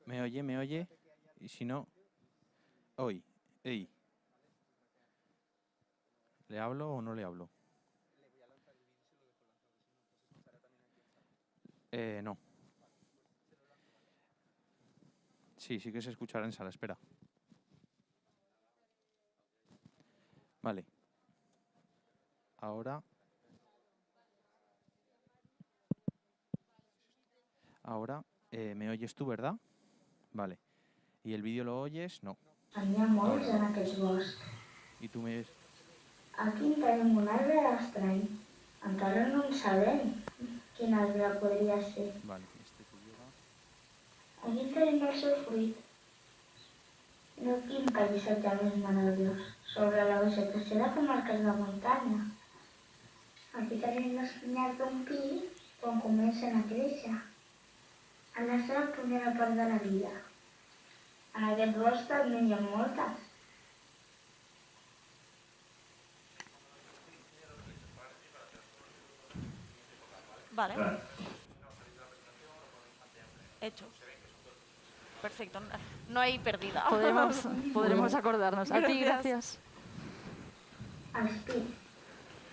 ¿Me oye? ¿Me oye? Y si no, hoy. Ey, ¿le hablo o no le hablo? No. Sí, sí que se escuchará en sala, espera. Vale. Ahora, ¿me oyes tú, verdad? Vale. ¿Y el vídeo lo oyes? No. N'hi ha molts Ahora en no. aquest bosc. ¿Y tú me ves? Aquí en tenim un arbre estrany. Encara no en sabem quin arbre podria ser. Vale, este te llega. Aquí en tenim el seu fruit. No quin paisatge més meravellós. Sobre la vegetació de comarques de muntanya. Aquí tenim les pinyes d'un pi quan comencen a créixer. En la seva primera part de la vida. En aquest bosc també n'hi ha moltes. Vale. Hecho. Perfecto. No hay pérdida. Podremos acordarnos. A ti, Gracias. gracias. Els pits.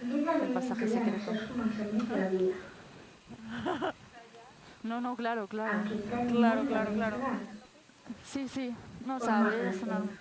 Dins de El pasaje secreto. els començaments de la vida. No, claro. Aquí tenim Claro, un claro, més claro. gran. Sí. No, Con sabe, más es una... recién.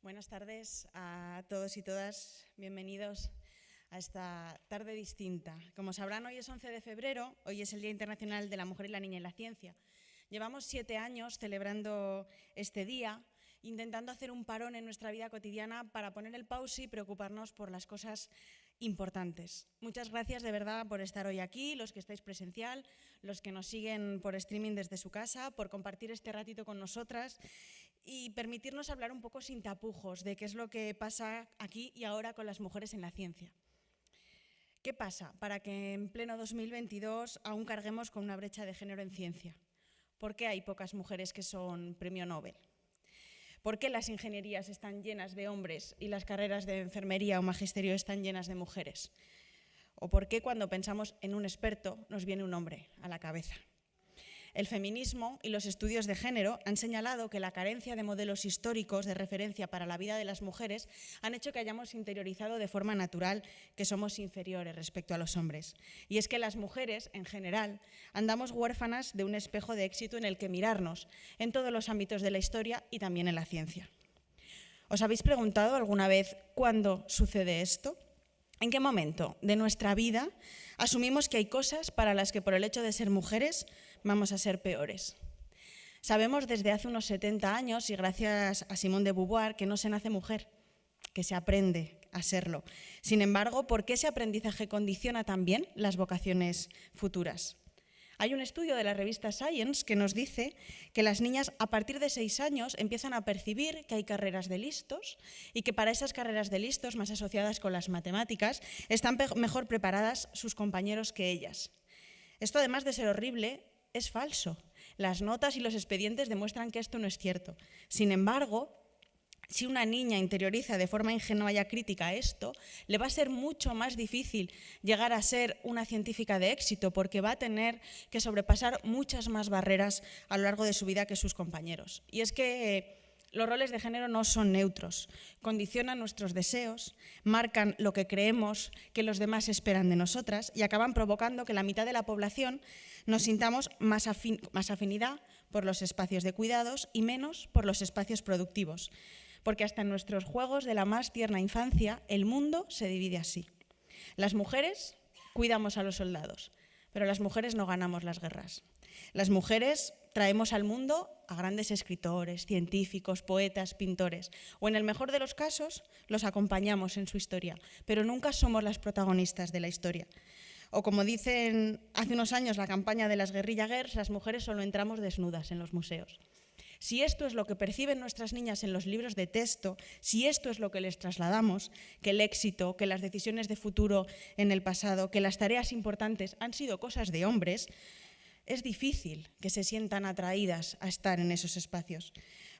Buenas tardes a todos y todas. Bienvenidos a esta tarde distinta. Como sabrán, hoy es 11 de febrero, hoy es el Día Internacional de la Mujer y la Niña en la Ciencia. Llevamos 7 años celebrando este día, intentando hacer un parón en nuestra vida cotidiana para poner el pause y preocuparnos por las cosas importantes. Muchas gracias de verdad por estar hoy aquí, los que estáis presencial, los que nos siguen por streaming desde su casa, por compartir este ratito con nosotras y permitirnos hablar un poco sin tapujos de qué es lo que pasa aquí y ahora con las mujeres en la ciencia. ¿Qué pasa para que en pleno 2022 aún carguemos con una brecha de género en ciencia? ¿Por qué hay pocas mujeres que son premio Nobel? ¿Por qué las ingenierías están llenas de hombres y las carreras de enfermería o magisterio están llenas de mujeres? ¿O por qué cuando pensamos en un experto nos viene un hombre a la cabeza? El feminismo y los estudios de género han señalado que la carencia de modelos históricos de referencia para la vida de las mujeres han hecho que hayamos interiorizado de forma natural que somos inferiores respecto a los hombres. Y es que las mujeres, en general, andamos huérfanas de un espejo de éxito en el que mirarnos en todos los ámbitos de la historia y también en la ciencia. ¿Os habéis preguntado alguna vez cuándo sucede esto? ¿En qué momento de nuestra vida asumimos que hay cosas para las que por el hecho de ser mujeres vamos a ser peores? Sabemos desde hace unos 70 años, y gracias a Simone de Beauvoir, que no se nace mujer, que se aprende a serlo. Sin embargo, ¿por qué ese aprendizaje condiciona también las vocaciones futuras? Hay un estudio de la revista Science que nos dice que las niñas a partir de 6 años empiezan a percibir que hay carreras de listos y que para esas carreras de listos, más asociadas con las matemáticas, están mejor preparadas sus compañeros que ellas. Esto, además de ser horrible, es falso. Las notas y los expedientes demuestran que esto no es cierto. Sin embargo, si una niña interioriza de forma ingenua y acrítica esto, le va a ser mucho más difícil llegar a ser una científica de éxito porque va a tener que sobrepasar muchas más barreras a lo largo de su vida que sus compañeros. Y es que los roles de género no son neutros, condicionan nuestros deseos, marcan lo que creemos que los demás esperan de nosotras y acaban provocando que la mitad de la población nos sintamos más afinidad por los espacios de cuidados y menos por los espacios productivos. Porque hasta en nuestros juegos de la más tierna infancia el mundo se divide así. Las mujeres cuidamos a los soldados, pero las mujeres no ganamos las guerras. Las mujeres traemos al mundo a grandes escritores, científicos, poetas, pintores, o en el mejor de los casos los acompañamos en su historia, pero nunca somos las protagonistas de la historia. O como dicen hace unos años la campaña de las Guerrilla Girls, las mujeres solo entramos desnudas en los museos. Si esto es lo que perciben nuestras niñas en los libros de texto, si esto es lo que les trasladamos, que el éxito, que las decisiones de futuro en el pasado, que las tareas importantes han sido cosas de hombres, es difícil que se sientan atraídas a estar en esos espacios.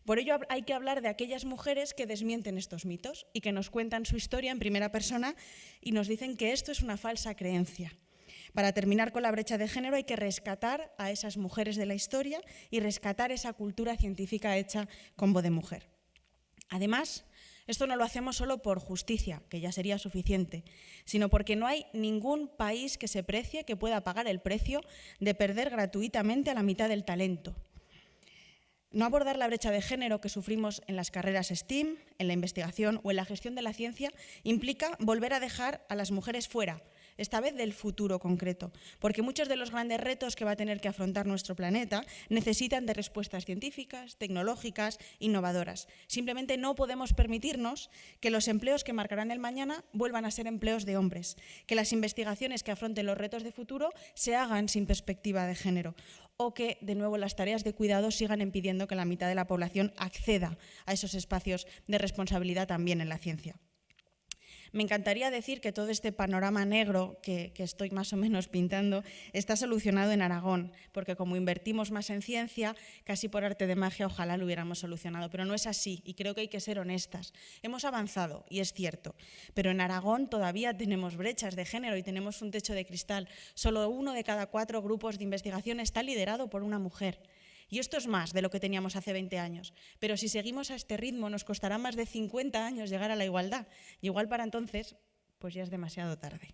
Por ello hay que hablar de aquellas mujeres que desmienten estos mitos y que nos cuentan su historia en primera persona y nos dicen que esto es una falsa creencia. Para terminar con la brecha de género hay que rescatar a esas mujeres de la historia y rescatar esa cultura científica hecha con voz de mujer. Además, esto no lo hacemos solo por justicia, que ya sería suficiente, sino porque no hay ningún país que se precie que pueda pagar el precio de perder gratuitamente a la mitad del talento. No abordar la brecha de género que sufrimos en las carreras STEAM, en la investigación o en la gestión de la ciencia implica volver a dejar a las mujeres fuera, esta vez del futuro concreto, porque muchos de los grandes retos que va a tener que afrontar nuestro planeta necesitan de respuestas científicas, tecnológicas, innovadoras. Simplemente no podemos permitirnos que los empleos que marcarán el mañana vuelvan a ser empleos de hombres, que las investigaciones que afronten los retos de futuro se hagan sin perspectiva de género o que, de nuevo, las tareas de cuidado sigan impidiendo que la mitad de la población acceda a esos espacios de responsabilidad también en la ciencia. Me encantaría decir que todo este panorama negro que estoy más o menos pintando está solucionado en Aragón, porque como invertimos más en ciencia, casi por arte de magia ojalá lo hubiéramos solucionado, pero no es así y creo que hay que ser honestas. Hemos avanzado y es cierto, pero en Aragón todavía tenemos brechas de género y tenemos un techo de cristal. Solo 1 de cada 4 grupos de investigación está liderado por una mujer. Y esto es más de lo que teníamos hace 20 años. Pero si seguimos a este ritmo nos costará más de 50 años llegar a la igualdad. Y igual para entonces, pues ya es demasiado tarde.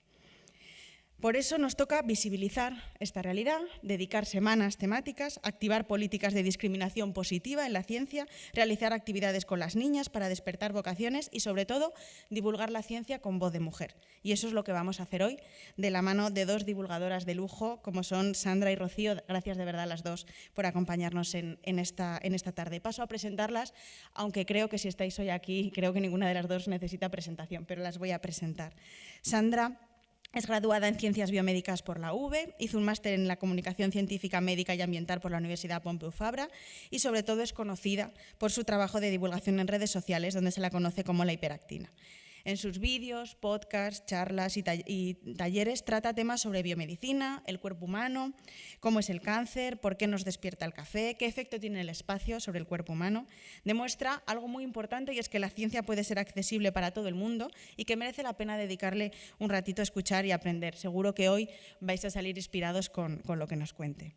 Por eso nos toca visibilizar esta realidad, dedicar semanas temáticas, activar políticas de discriminación positiva en la ciencia, realizar actividades con las niñas para despertar vocaciones y, sobre todo, divulgar la ciencia con voz de mujer. Y eso es lo que vamos a hacer hoy, de la mano de dos divulgadoras de lujo, como son Sandra y Rocío. Gracias de verdad a las dos por acompañarnos en esta tarde. Paso a presentarlas, aunque creo que si estáis hoy aquí, creo que ninguna de las dos necesita presentación, pero las voy a presentar. Sandra es graduada en Ciencias Biomédicas por la UV, hizo un máster en la Comunicación Científica, Médica y Ambiental por la Universidad Pompeu Fabra y, sobre todo, es conocida por su trabajo de divulgación en redes sociales, donde se la conoce como la hiperactina. En sus vídeos, podcasts, charlas y talleres trata temas sobre biomedicina, el cuerpo humano, cómo es el cáncer, por qué nos despierta el café, qué efecto tiene el espacio sobre el cuerpo humano. Demuestra algo muy importante, y es que la ciencia puede ser accesible para todo el mundo y que merece la pena dedicarle un ratito a escuchar y aprender. Seguro que hoy vais a salir inspirados con lo que nos cuente.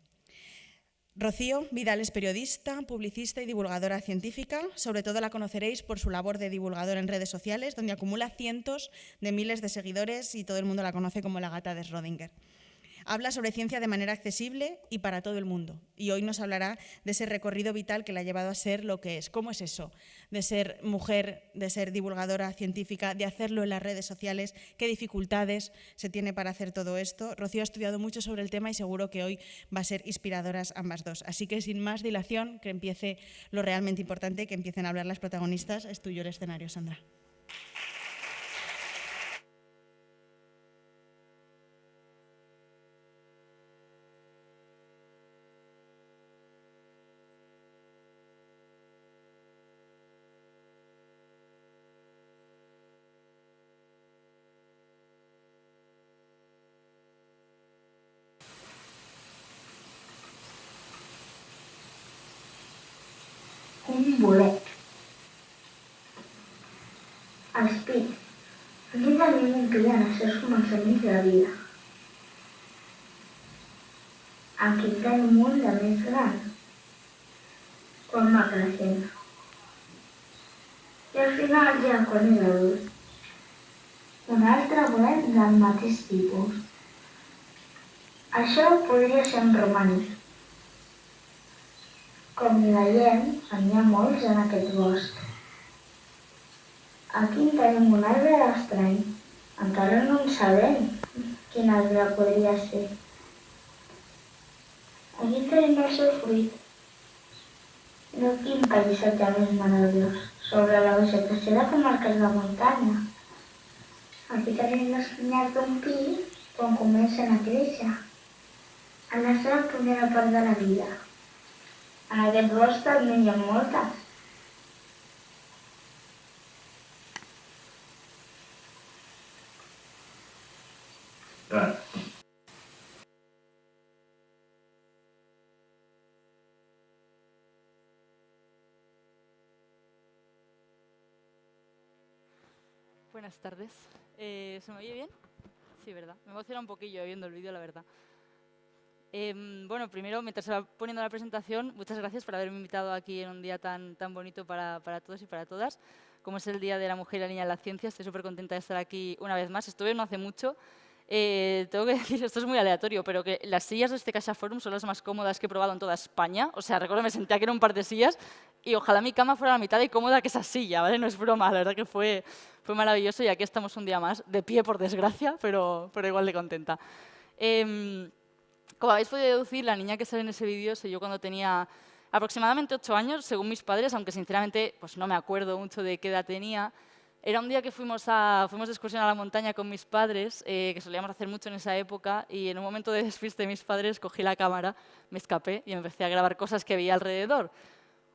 Rocío Vidal es periodista, publicista y divulgadora científica. Sobre todo la conoceréis por su labor de divulgadora en redes sociales, donde acumula cientos de miles de seguidores y todo el mundo la conoce como la gata de Schrödinger. Habla sobre ciencia de manera accesible y para todo el mundo. Y hoy nos hablará de ese recorrido vital que la ha llevado a ser lo que es. ¿Cómo es eso de ser mujer, de ser divulgadora científica, de hacerlo en las redes sociales? ¿Qué dificultades se tiene para hacer todo esto? Rocío ha estudiado mucho sobre el tema y seguro que hoy va a ser inspiradoras ambas dos. Así que sin más dilación, que empiece lo realmente importante, que empiecen a hablar las protagonistas. Es tuyo el escenario, Sandra. Un bolet. Els pits. Aquí tenim un pi en els seus començaments de vida. Aquí en tenim un de més gran, quan va creixent. I al final, ja quan és adult, un altre bolet del mateix tipus. Això podria ser un romànic. Com hi veiem, n'hi ha molts en aquest bosc. Aquí en tenim un arbre estrany. Encara no en sabem quin arbre podria ser. Aquí en tenim el seu fruit. No quin paisatge més meravellós, sobre la vegetació de comarques de muntanya. Aquí tenim les pinyes d'un pi quan comencen a créixer, en la seva primera part de la vida. En aquest bosc també hi ha moltes. Buenas tardes. ¿Se me oye bien? Sí, ¿verdad? Me emociona un poquillo viendo el vídeo, la verdad. Bueno, primero, mientras se va poniendo la presentación, muchas gracias por haberme invitado aquí en un día tan bonito para todos y para todas. Como es el Día de la Mujer y la Niña en la Ciencia, estoy súper contenta de estar aquí una vez más. Estuve no hace mucho. Tengo que decir, esto es muy aleatorio, pero que las sillas de este CaixaForum son las más cómodas que he probado en toda España. O sea, recuerdo que me senté aquí en un par de sillas y ojalá mi cama fuera la mitad de cómoda que esa silla, ¿vale? No es broma, la verdad que fue maravilloso y aquí estamos un día más, de pie por desgracia, pero igual de contenta. Como habéis podido deducir, la niña que sale en ese vídeo soy yo cuando tenía aproximadamente 8 años, según mis padres, aunque sinceramente pues no me acuerdo mucho de qué edad tenía. Era un día que fuimos de excursión a la montaña con mis padres, que solíamos hacer mucho en esa época, y en un momento de despiste de mis padres cogí la cámara, me escapé y empecé a grabar cosas que veía alrededor.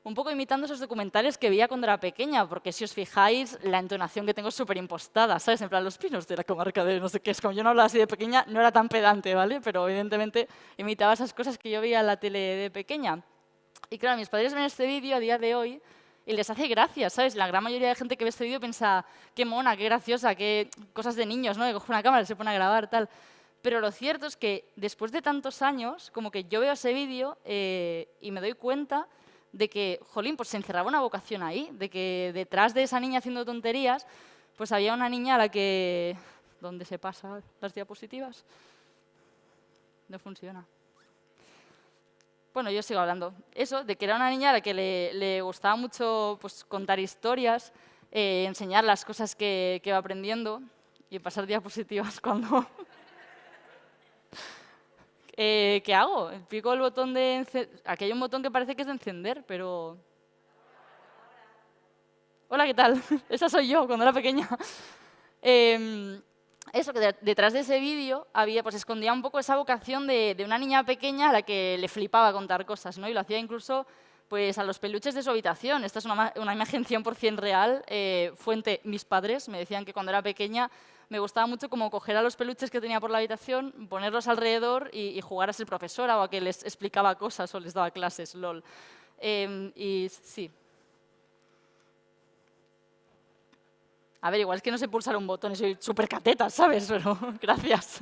Un poco imitando esos documentales que veía cuando era pequeña, porque si os fijáis, la entonación que tengo es súper impostada, ¿sabes? En plan, los pinos de la comarca de no sé qué, es como yo no hablaba así de pequeña, no era tan pedante, ¿vale? Pero evidentemente imitaba esas cosas que yo veía en la tele de pequeña. Y claro, mis padres ven este vídeo a día de hoy y les hace gracia, ¿sabes? La gran mayoría de gente que ve este vídeo piensa, qué mona, qué graciosa, qué cosas de niños, ¿no? Que coge una cámara y se pone a grabar, tal. Pero lo cierto es que después de tantos años, como que yo veo ese vídeo y me doy cuenta de que, jolín, pues se encerraba una vocación ahí, de que detrás de esa niña haciendo tonterías, pues había una niña a la que... ¿Dónde se pasan las diapositivas? no funciona. Bueno, yo sigo hablando. Eso, de que era una niña a la que le gustaba mucho pues, contar historias, enseñar las cosas que va aprendiendo y pasar diapositivas cuando... ¿Qué hago? Pico el botón de... Aquí hay un botón que parece que es de encender, pero... Hola, ¿qué tal? Esa soy yo cuando era pequeña. Eso, que detrás de ese vídeo había, pues escondía un poco esa vocación de una niña pequeña a la que le flipaba contar cosas, ¿no? Y lo hacía incluso pues, a los peluches de su habitación. Esta es una imagen 100% real. Fuente, mis padres me decían que cuando era pequeña me gustaba mucho como coger a los peluches que tenía por la habitación, ponerlos alrededor y jugar a ser profesora o a que les explicaba cosas o les daba clases, lol. Y sí. A ver, igual es que no sé pulsar un botón y soy súper cateta, ¿sabes? Pero gracias.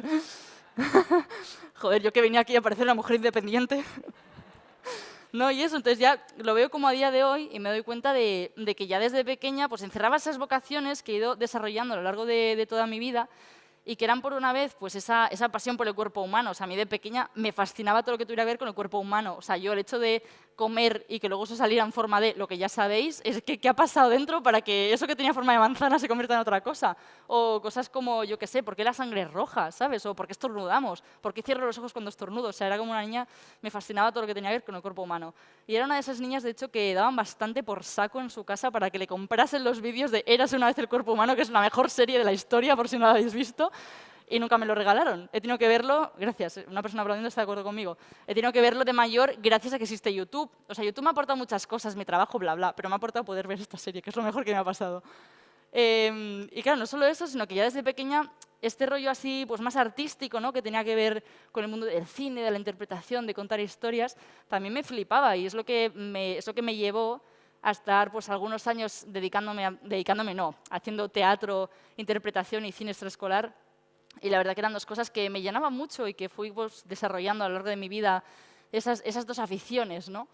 Joder, yo que venía aquí a parecer una mujer independiente. No, y eso, entonces ya lo veo como a día de hoy y me doy cuenta de que ya desde pequeña pues encerraba esas vocaciones que he ido desarrollando a lo largo de toda mi vida y que eran por una vez pues esa pasión por el cuerpo humano. O sea, a mí de pequeña me fascinaba todo lo que tuviera que ver con el cuerpo humano. O sea, yo el hecho de comer y que luego eso saliera en forma de lo que ya sabéis, es que ¿qué ha pasado dentro para que eso que tenía forma de manzana se convierta en otra cosa? O cosas como, yo qué sé, ¿por qué la sangre es roja? ¿Sabes? O ¿por qué estornudamos? ¿Por qué cierro los ojos cuando estornudo? O sea, era como una niña, me fascinaba todo lo que tenía que ver con el cuerpo humano. Y era una de esas niñas, de hecho, que daban bastante por saco en su casa para que le comprasen los vídeos de Érase una vez el cuerpo humano, que es la mejor serie de la historia, por si no la habéis visto. Y nunca me lo regalaron. He tenido que verlo, gracias, una persona aplaudiendo está de acuerdo conmigo, he tenido que verlo de mayor gracias a que existe YouTube. O sea, YouTube me ha aportado muchas cosas, mi trabajo, bla, bla, pero me ha aportado poder ver esta serie, que es lo mejor que me ha pasado. Y claro, no solo eso, sino que ya desde pequeña este rollo así pues más artístico, ¿no? Que tenía que ver con el mundo del cine, de la interpretación, de contar historias, también me flipaba y es lo que me llevó a estar pues, algunos años haciendo teatro, interpretación y cine extraescolar. Y la verdad que eran dos cosas que me llenaban mucho y que fui pues, desarrollando a lo largo de mi vida, esas dos aficiones, ¿no?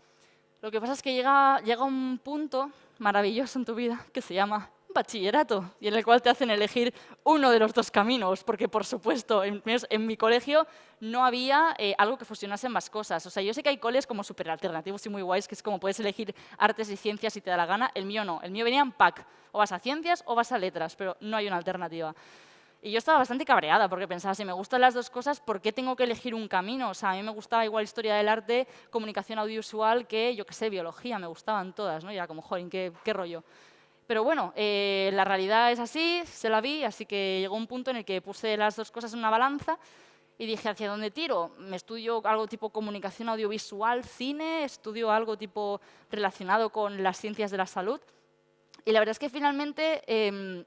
Lo que pasa es que llega un punto maravilloso en tu vida que se llama bachillerato y en el cual te hacen elegir uno de los dos caminos, porque por supuesto en mi colegio no había algo que fusionase más cosas. O sea, yo sé que hay coles como súper alternativos y muy guays, que es como puedes elegir artes y ciencias si te da la gana. El mío no, el mío venía en pack, o vas a ciencias o vas a letras, pero no hay una alternativa. Y yo estaba bastante cabreada porque pensaba, si me gustan las dos cosas, ¿por qué tengo que elegir un camino? O sea, a mí me gustaba igual historia del arte, comunicación audiovisual, que, yo qué sé, biología, me gustaban todas, ¿no? Y era como, joder, ¿qué rollo? Pero bueno, la realidad es así, se la vi, así que llegó un punto en el que puse las dos cosas en una balanza y dije, ¿hacia dónde tiro? ¿Me estudio algo tipo comunicación audiovisual, cine? ¿Estudio algo tipo relacionado con las ciencias de la salud? Y la verdad es que finalmente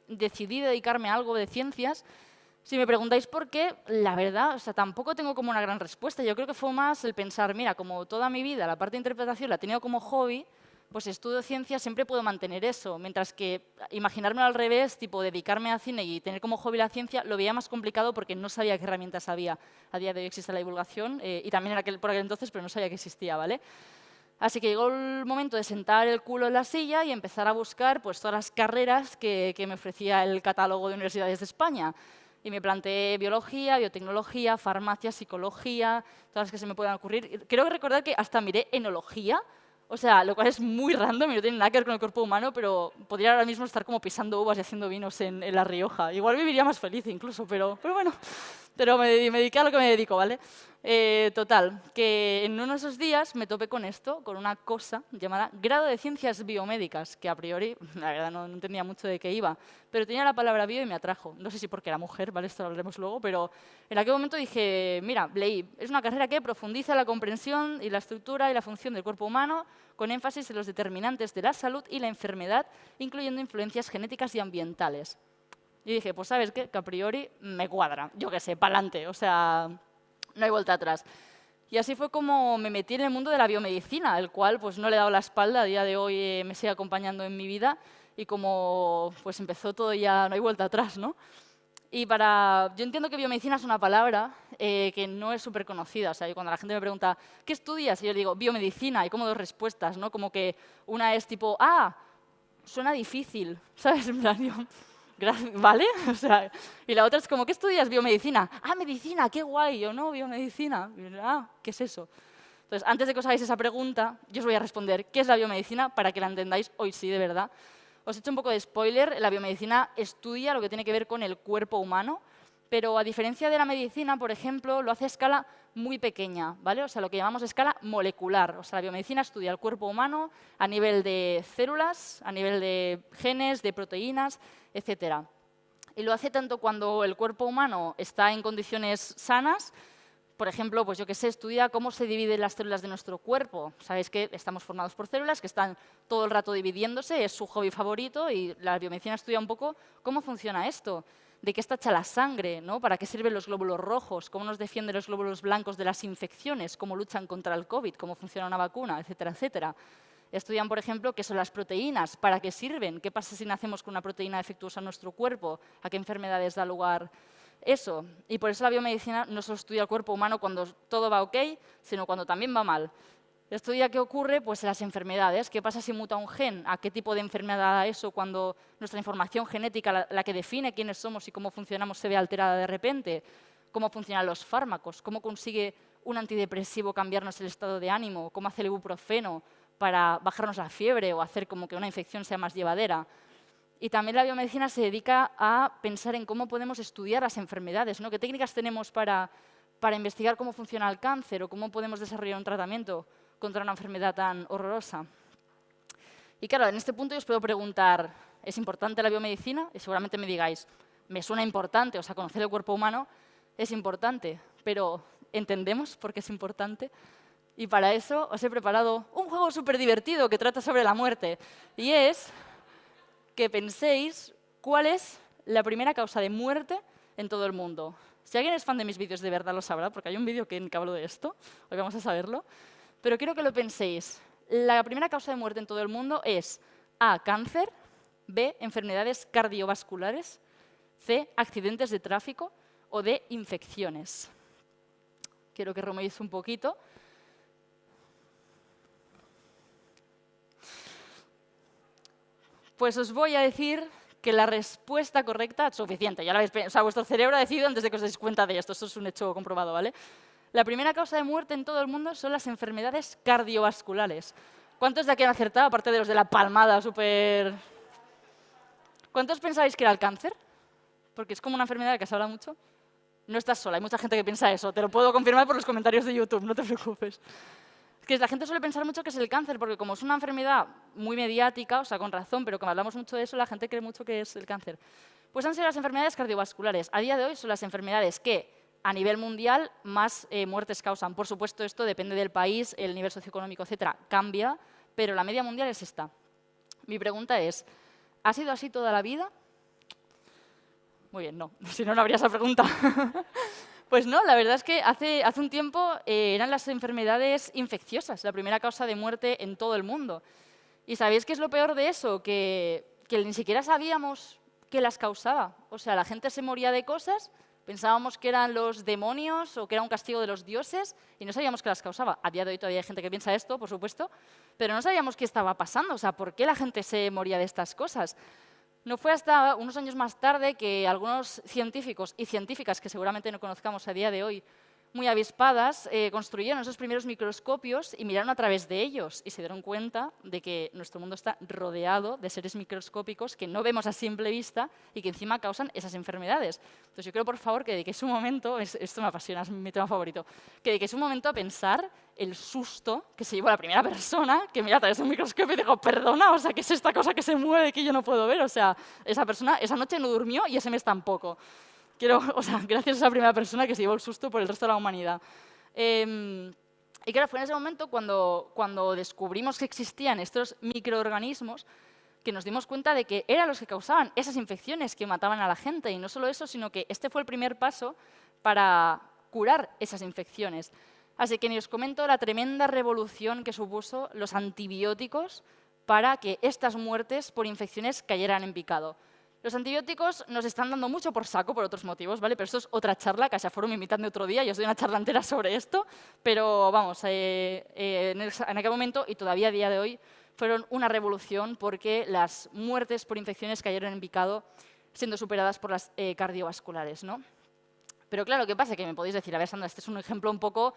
decidí dedicarme a algo de ciencias. Si me preguntáis por qué, la verdad, o sea, tampoco tengo como una gran respuesta. Yo creo que fue más el pensar, mira, como toda mi vida la parte de interpretación la he tenido como hobby, pues si estudio ciencias siempre puedo mantener eso. Mientras que imaginármelo al revés, tipo dedicarme a cine y tener como hobby la ciencia, lo veía más complicado porque no sabía qué herramientas había. A día de hoy existe la divulgación y también por aquel entonces, pero no sabía que existía, ¿vale? Así que llegó el momento de sentar el culo en la silla y empezar a buscar pues, todas las carreras que me ofrecía el catálogo de universidades de España. Y me planteé biología, biotecnología, farmacia, psicología, todas las que se me puedan ocurrir. Creo recordar que hasta miré enología, o sea, lo cual es muy random y no tiene nada que ver con el cuerpo humano, pero podría ahora mismo estar como pisando uvas y haciendo vinos en La Rioja. Igual viviría más feliz incluso, pero bueno. Pero me dediqué a lo que me dedico, ¿vale? Total, que en uno de esos días me topé con esto, con una cosa llamada Grado de Ciencias Biomédicas, que a priori, la verdad, no entendía mucho de qué iba, pero tenía la palabra bio y me atrajo. No sé si porque era mujer, ¿vale? Esto lo hablaremos luego, pero en aquel momento dije, mira, leí, es una carrera que profundiza la comprensión y la estructura y la función del cuerpo humano, con énfasis en los determinantes de la salud y la enfermedad, incluyendo influencias genéticas y ambientales. Y dije, pues ¿sabes qué? Que a priori me cuadra, yo qué sé, pa'lante, o sea, no hay vuelta atrás. Y así fue como me metí en el mundo de la biomedicina, el cual pues no le he dado la espalda, a día de hoy me sigue acompañando en mi vida y como pues empezó todo ya no hay vuelta atrás, ¿no? Y yo entiendo que biomedicina es una palabra que no es súper conocida, o sea, cuando la gente me pregunta, ¿qué estudias? Y yo digo, biomedicina, hay como dos respuestas, ¿no? Como que una es tipo, suena difícil, ¿sabes? En plan, ¿vale? O sea, y la otra es como, ¿qué estudias? Biomedicina. Ah, medicina, qué guay. Yo, no, biomedicina. Ah, ¿qué es eso? Entonces, antes de que os hagáis esa pregunta, yo os voy a responder qué es la biomedicina para que la entendáis hoy sí, de verdad. Os he hecho un poco de spoiler. La biomedicina estudia lo que tiene que ver con el cuerpo humano, pero a diferencia de la medicina, por ejemplo, lo hace a escala muy pequeña, ¿vale? O sea, lo que llamamos escala molecular. O sea, la biomedicina estudia el cuerpo humano a nivel de células, a nivel de genes, de proteínas, etc. Y lo hace tanto cuando el cuerpo humano está en condiciones sanas. Por ejemplo, pues yo qué sé, estudia cómo se dividen las células de nuestro cuerpo. Sabéis que estamos formados por células que están todo el rato dividiéndose, es su hobby favorito, y la biomedicina estudia un poco cómo funciona esto, de qué está hecha la sangre, ¿no? Para qué sirven los glóbulos rojos, cómo nos defienden los glóbulos blancos de las infecciones, cómo luchan contra el COVID, cómo funciona una vacuna, etcétera, etcétera. Estudian, por ejemplo, qué son las proteínas, para qué sirven, qué pasa si nacemos con una proteína defectuosa en nuestro cuerpo, a qué enfermedades da lugar eso. Y por eso la biomedicina no solo estudia el cuerpo humano cuando todo va ok, sino cuando también va mal. Estudia qué ocurre pues, en las enfermedades, qué pasa si muta un gen, a qué tipo de enfermedad da eso cuando nuestra información genética, la que define quiénes somos y cómo funcionamos, se ve alterada de repente, cómo funcionan los fármacos, cómo consigue un antidepresivo cambiarnos el estado de ánimo, cómo hace el ibuprofeno para bajarnos la fiebre o hacer como que una infección sea más llevadera. Y también la biomedicina se dedica a pensar en cómo podemos estudiar las enfermedades, ¿no? ¿Qué técnicas tenemos para investigar cómo funciona el cáncer o cómo podemos desarrollar un tratamiento contra una enfermedad tan horrorosa? Y claro, en este punto yo os puedo preguntar, ¿es importante la biomedicina? Y seguramente me digáis, me suena importante, o sea, conocer el cuerpo humano es importante, pero ¿entendemos por qué es importante? Y para eso os he preparado un juego súper divertido que trata sobre la muerte, y es que penséis cuál es la primera causa de muerte en todo el mundo. Si alguien es fan de mis vídeos de verdad lo sabrá, porque hay un vídeo que hablo de esto, hoy vamos a saberlo, pero quiero que lo penséis. La primera causa de muerte en todo el mundo es A, cáncer, B, enfermedades cardiovasculares, C, accidentes de tráfico o D, infecciones. Quiero que ruméis un poquito. Pues os voy a decir que la respuesta correcta es suficiente. Ya la habéis pensado, o sea, vuestro cerebro ha decidido antes de que os deis cuenta de esto. Esto es un hecho comprobado, ¿vale? La primera causa de muerte en todo el mundo son las enfermedades cardiovasculares. ¿Cuántos de aquí han acertado, aparte de los de la palmada súper...? ¿Cuántos pensáis que era el cáncer? Porque es como una enfermedad de que se habla mucho. No estás sola, hay mucha gente que piensa eso. Te lo puedo confirmar por los comentarios de YouTube, no te preocupes. Que la gente suele pensar mucho que es el cáncer, porque como es una enfermedad muy mediática, o sea, con razón, pero como hablamos mucho de eso, la gente cree mucho que es el cáncer. Pues han sido las enfermedades cardiovasculares. A día de hoy son las enfermedades que, a nivel mundial, más muertes causan. Por supuesto, esto depende del país, el nivel socioeconómico, etcétera, cambia, pero la media mundial es esta. Mi pregunta es, ¿ha sido así toda la vida? Muy bien, no. Si no, no habría esa pregunta. Pues no, la verdad es que hace un tiempo eran las enfermedades infecciosas la primera causa de muerte en todo el mundo. ¿Y sabéis qué es lo peor de eso? Que ni siquiera sabíamos qué las causaba. O sea, la gente se moría de cosas, pensábamos que eran los demonios o que era un castigo de los dioses y no sabíamos qué las causaba. A día de hoy todavía hay gente que piensa esto, por supuesto, pero no sabíamos qué estaba pasando. O sea, ¿por qué la gente se moría de estas cosas? No fue hasta unos años más tarde que algunos científicos y científicas que seguramente no conozcamos a día de hoy, muy avispadas, construyeron esos primeros microscopios y miraron a través de ellos y se dieron cuenta de que nuestro mundo está rodeado de seres microscópicos que no vemos a simple vista y que encima causan esas enfermedades. Entonces yo quiero, por favor, que dediquéis un momento, esto me apasiona, es mi tema favorito, que dediquéis un momento a pensar el susto que se llevó la primera persona que mira a través de un microscopio y dijo, perdona, o sea, ¿qué es esta cosa que se mueve que yo no puedo ver? O sea, esa persona esa noche no durmió y ese mes tampoco. Gracias a esa primera persona que se llevó el susto por el resto de la humanidad. Y claro, fue en ese momento cuando descubrimos que existían estos microorganismos que nos dimos cuenta de que eran los que causaban esas infecciones que mataban a la gente. Y no solo eso, sino que este fue el primer paso para curar esas infecciones. Así que ni os comento la tremenda revolución que supuso los antibióticos para que estas muertes por infecciones cayeran en picado. Los antibióticos nos están dando mucho por saco por otros motivos, ¿vale? Pero esto es otra charla, Caixa Forum, invitadme otro día, yo os doy una charla entera sobre esto, pero vamos, en aquel momento y todavía a día de hoy fueron una revolución porque las muertes por infecciones cayeron en picado siendo superadas por las cardiovasculares, ¿no? Pero claro, ¿qué pasa? Que me podéis decir, a ver, Sandra, este es un ejemplo un poco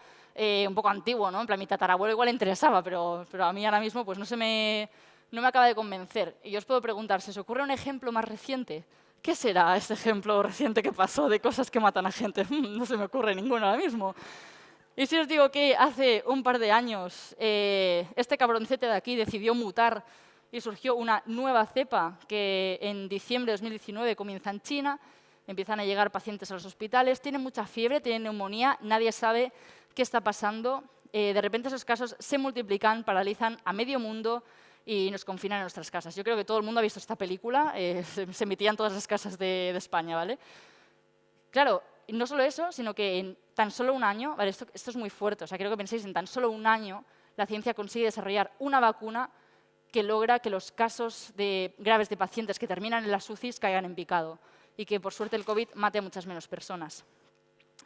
antiguo, ¿no? En plan, mi tatarabuelo igual le interesaba, pero a mí ahora mismo pues no me acaba de convencer. Y yo os puedo preguntar, ¿se os ocurre un ejemplo más reciente? ¿Qué será ese ejemplo reciente que pasó de cosas que matan a gente? No se me ocurre ninguno ahora mismo. Y si os digo que hace un par de años este cabroncete de aquí decidió mutar y surgió una nueva cepa que en diciembre de 2019 comienza en China, empiezan a llegar pacientes a los hospitales, tienen mucha fiebre, tienen neumonía, nadie sabe qué está pasando. De repente esos casos se multiplican, paralizan a medio mundo y nos confinan en nuestras casas. Yo creo que todo el mundo ha visto esta película, se emitía en todas las casas de España, ¿vale? Claro, y no solo eso, sino que en tan solo un año, ¿vale? Esto es muy fuerte, o sea, quiero que penséis, en tan solo un año la ciencia consigue desarrollar una vacuna que logra que los casos graves de pacientes que terminan en las UCIs caigan en picado y que, por suerte, el COVID mate a muchas menos personas.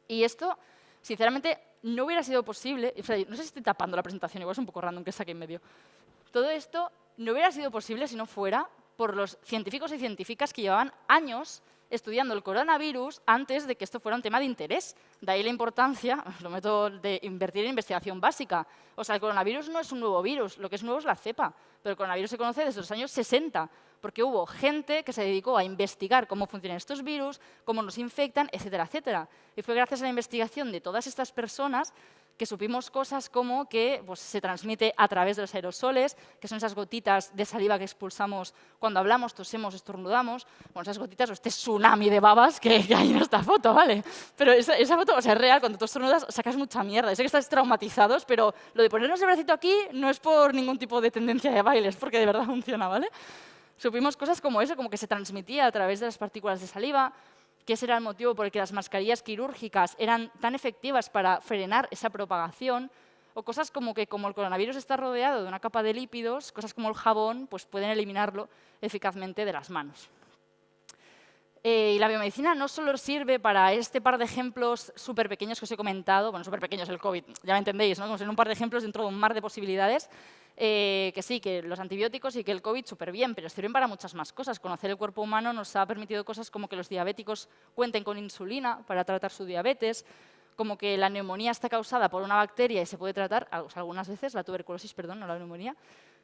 Y esto, sinceramente, no hubiera sido posible, o sea, no sé si estoy tapando la presentación, igual es un poco random que saque en medio. Todo esto no hubiera sido posible si no fuera por los científicos y científicas que llevaban años estudiando el coronavirus antes de que esto fuera un tema de interés. De ahí la importancia, lo meto, de invertir en investigación básica. O sea, el coronavirus no es un nuevo virus, lo que es nuevo es la cepa. Pero el coronavirus se conoce desde los años 60, porque hubo gente que se dedicó a investigar cómo funcionan estos virus, cómo nos infectan, etcétera, etcétera. Y fue gracias a la investigación de todas estas personas que supimos cosas como que pues, se transmite a través de los aerosoles, que son esas gotitas de saliva que expulsamos cuando hablamos, tosemos, estornudamos. Bueno, esas gotitas o este tsunami de babas que hay en esta foto, ¿vale? Pero esa foto, o sea, es real, cuando tú estornudas sacas mucha mierda. Sé que estáis traumatizados, pero lo de ponernos el bracito aquí no es por ningún tipo de tendencia de baile, es porque de verdad funciona, ¿vale? Supimos cosas como eso, como que se transmitía a través de las partículas de saliva, que ese era el motivo por el que las mascarillas quirúrgicas eran tan efectivas para frenar esa propagación, o cosas como que como el coronavirus está rodeado de una capa de lípidos, cosas como el jabón pues pueden eliminarlo eficazmente de las manos. Y la biomedicina no solo sirve para este par de ejemplos súper pequeños que os he comentado, bueno, súper pequeños el COVID, ya me entendéis, ¿no? Como son un par de ejemplos dentro de un mar de posibilidades, que sí, que los antibióticos y que el COVID súper bien, pero sirven para muchas más cosas. Conocer el cuerpo humano nos ha permitido cosas como que los diabéticos cuenten con insulina para tratar su diabetes, como que la neumonía está causada por una bacteria y se puede tratar, o sea, algunas veces, la tuberculosis, perdón, no la neumonía,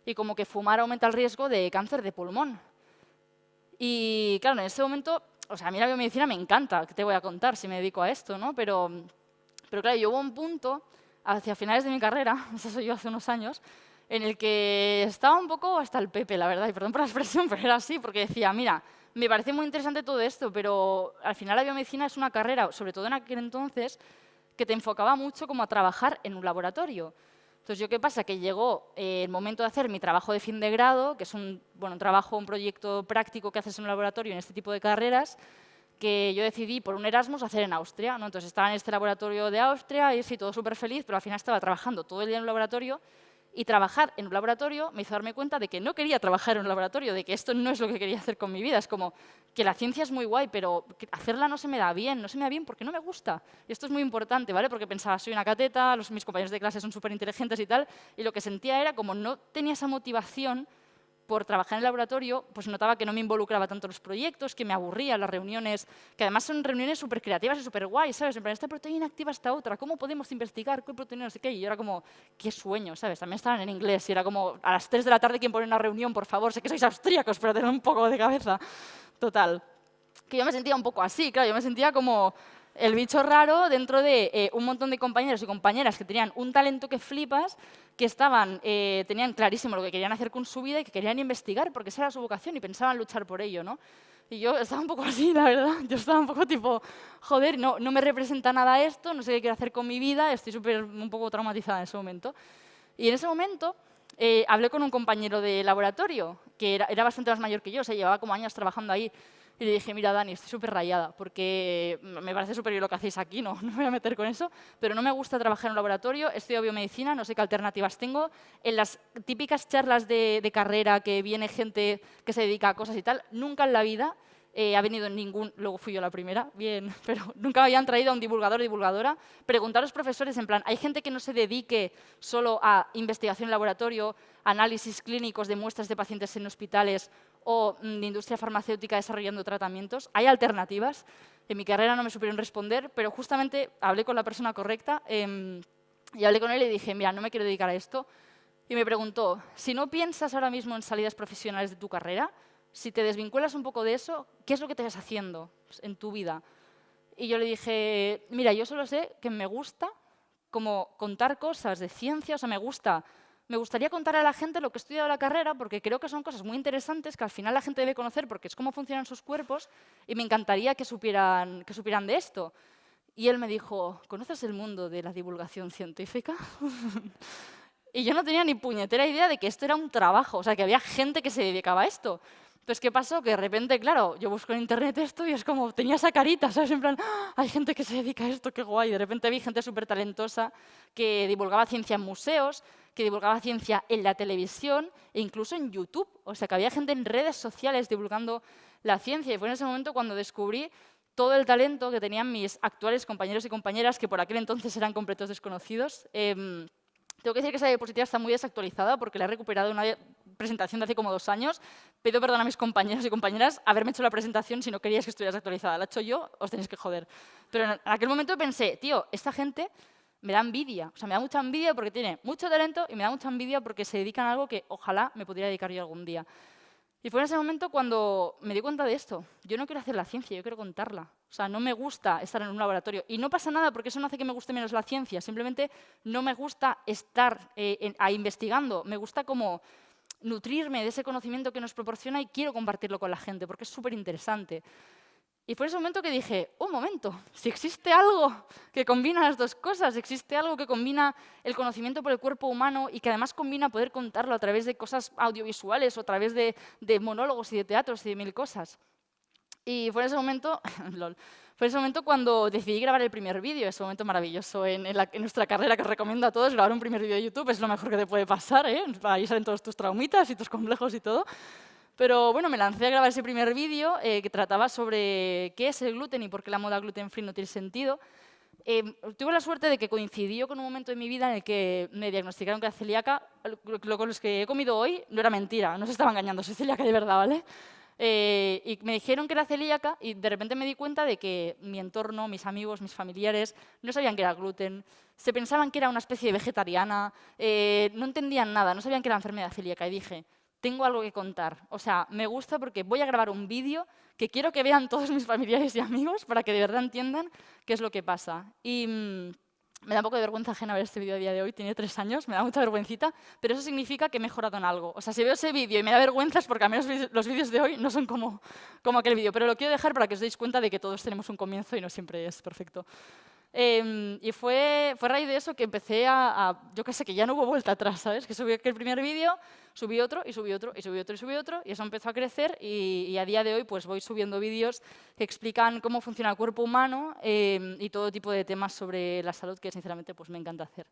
y como que fumar aumenta el riesgo de cáncer de pulmón. Y claro, en ese momento, o sea, a mí la biomedicina me encanta, ¿qué te voy a contar si me dedico a esto, ¿no? Pero claro, yo hubo un punto, hacia finales de mi carrera, eso soy yo hace unos años, en el que estaba un poco hasta el pepe, la verdad, y perdón por la expresión, pero era así, porque decía, mira, me parece muy interesante todo esto, pero al final la biomedicina es una carrera, sobre todo en aquel entonces, que te enfocaba mucho como a trabajar en un laboratorio. Entonces, ¿yo qué pasa? Que llegó el momento de hacer mi trabajo de fin de grado, que es un trabajo, un proyecto práctico que haces en un laboratorio en este tipo de carreras, que yo decidí por un Erasmus hacer en Austria, ¿no? Entonces, estaba en este laboratorio de Austria y sí, todo súper feliz, pero al final estaba trabajando todo el día en un laboratorio. Y trabajar en un laboratorio me hizo darme cuenta de que no quería trabajar en un laboratorio, de que esto no es lo que quería hacer con mi vida. Es como que la ciencia es muy guay, pero hacerla no se me da bien porque no me gusta. Y esto es muy importante, ¿vale? Porque pensaba, soy una cateta, mis compañeros de clase son súper inteligentes y tal, y lo que sentía era como no tenía esa motivación por trabajar en el laboratorio, pues notaba que no me involucraba tanto en los proyectos, que me aburría las reuniones, que además son reuniones súper creativas y súper guays, ¿sabes? En plan, esta proteína activa esta otra, ¿cómo podemos investigar qué proteína no sé qué? Y yo era como, qué sueño, ¿sabes? También estaban en inglés y era como, a las 3 de la tarde, ¿quién pone una reunión, por favor? Sé que sois austríacos, pero tened un poco de cabeza. Total. Que yo me sentía un poco así, claro, yo me sentía como el bicho raro dentro de un montón de compañeros y compañeras que tenían un talento que flipas, que tenían clarísimo lo que querían hacer con su vida y que querían investigar porque esa era su vocación y pensaban luchar por ello, ¿no? Y yo estaba un poco así, la verdad. Yo estaba un poco tipo, joder, no me representa nada esto, no sé qué quiero hacer con mi vida, estoy un poco traumatizada en ese momento. Y en ese momento hablé con un compañero de laboratorio que era bastante más mayor que yo, o sea, llevaba como años trabajando ahí. Y le dije, mira, Dani, estoy súper rayada porque me parece súper bien lo que hacéis aquí, no me voy a meter con eso, pero no me gusta trabajar en un laboratorio, estudio biomedicina, no sé qué alternativas tengo. En las típicas charlas de carrera que viene gente que se dedica a cosas y tal, nunca en la vida ha venido ningún, luego fui yo la primera, bien, pero nunca me habían traído a un divulgador o divulgadora. Preguntar a los profesores, en plan, ¿hay gente que no se dedique solo a investigación en laboratorio, análisis clínicos de muestras de pacientes en hospitales o de industria farmacéutica desarrollando tratamientos. Hay alternativas. En mi carrera no me supieron responder, pero justamente hablé con la persona correcta y hablé con él y dije, mira, no me quiero dedicar a esto. Y me preguntó, si no piensas ahora mismo en salidas profesionales de tu carrera, si te desvinculas un poco de eso, ¿qué es lo que te estás haciendo en tu vida? Y yo le dije, mira, yo solo sé que me gusta como contar cosas de ciencia, o sea, me gustaría contar a la gente lo que he estudiado en la carrera, porque creo que son cosas muy interesantes que al final la gente debe conocer porque es cómo funcionan sus cuerpos y me encantaría que supieran de esto. Y él me dijo, ¿conoces el mundo de la divulgación científica? Y yo no tenía ni puñetera idea de que esto era un trabajo, o sea, que había gente que se dedicaba a esto. Entonces, ¿qué pasó? Que de repente, claro, yo busco en internet esto y es como, tenía esa carita, ¿sabes? En plan, ¡ah! Hay gente que se dedica a esto, qué guay. De repente vi gente súper talentosa que divulgaba ciencia en museos, que divulgaba ciencia en la televisión e incluso en YouTube. O sea, que había gente en redes sociales divulgando la ciencia. Y fue en ese momento cuando descubrí todo el talento que tenían mis actuales compañeros y compañeras, que por aquel entonces eran completos desconocidos. Tengo que decir que esa diapositiva está muy desactualizada porque la he recuperado de una presentación de hace como 2 años. Pido perdón a mis compañeros y compañeras haberme hecho la presentación si no queríais que estuviera desactualizada. La he hecho yo, os tenéis que joder. Pero en aquel momento pensé, tío, esta gente me da envidia. O sea, me da mucha envidia porque tiene mucho talento y me da mucha envidia porque se dedican a algo que ojalá me pudiera dedicar yo algún día. Y fue en ese momento cuando me di cuenta de esto. Yo no quiero hacer la ciencia, yo quiero contarla. O sea, no me gusta estar en un laboratorio. Y no pasa nada porque eso no hace que me guste menos la ciencia. Simplemente no me gusta estar investigando. Me gusta como nutrirme de ese conocimiento que nos proporciona y quiero compartirlo con la gente porque es súper interesante. Y fue en ese momento que dije, un momento, si existe algo que combina las dos cosas, existe algo que combina el conocimiento por el cuerpo humano y que además combina poder contarlo a través de cosas audiovisuales o a través de monólogos y de teatros y de 1000 cosas. Y fue en ese momento, fue en ese momento cuando decidí grabar el primer vídeo, ese momento maravilloso en nuestra carrera que os recomiendo a todos, grabar un primer vídeo de YouTube es lo mejor que te puede pasar, ¿eh? Ahí salen todos tus traumitas y tus complejos y todo. Pero bueno, me lancé a grabar ese primer vídeo que trataba sobre qué es el gluten y por qué la moda gluten free no tiene sentido. Tuve la suerte de que coincidió con un momento de mi vida en el que me diagnosticaron que era celíaca. Lo con los que he comido hoy no era mentira, no se estaba engañando, soy celíaca de verdad, ¿vale? Y me dijeron que era celíaca y de repente me di cuenta de que mi entorno, mis amigos, mis familiares, no sabían que era gluten, se pensaban que era una especie de vegetariana, no entendían nada, no sabían que era enfermedad celíaca y dije, tengo algo que contar. O sea, me gusta porque voy a grabar un vídeo que quiero que vean todos mis familiares y amigos para que de verdad entiendan qué es lo que pasa. Y me da un poco de vergüenza ajena ver este vídeo a día de hoy, tiene 3 años, me da mucha vergüencita, pero eso significa que he mejorado en algo. O sea, si veo ese vídeo y me da vergüenza es porque al menos los vídeos de hoy no son como aquel vídeo, pero lo quiero dejar para que os deis cuenta de que todos tenemos un comienzo y no siempre es perfecto. Y fue a raíz de eso que empecé yo qué sé, que ya no hubo vuelta atrás, ¿sabes? Que subí aquel primer vídeo, subí otro, y subí otro, y subí otro, y subí otro, y eso empezó a crecer, y a día de hoy pues voy subiendo vídeos que explican cómo funciona el cuerpo humano y todo tipo de temas sobre la salud que sinceramente pues me encanta hacer.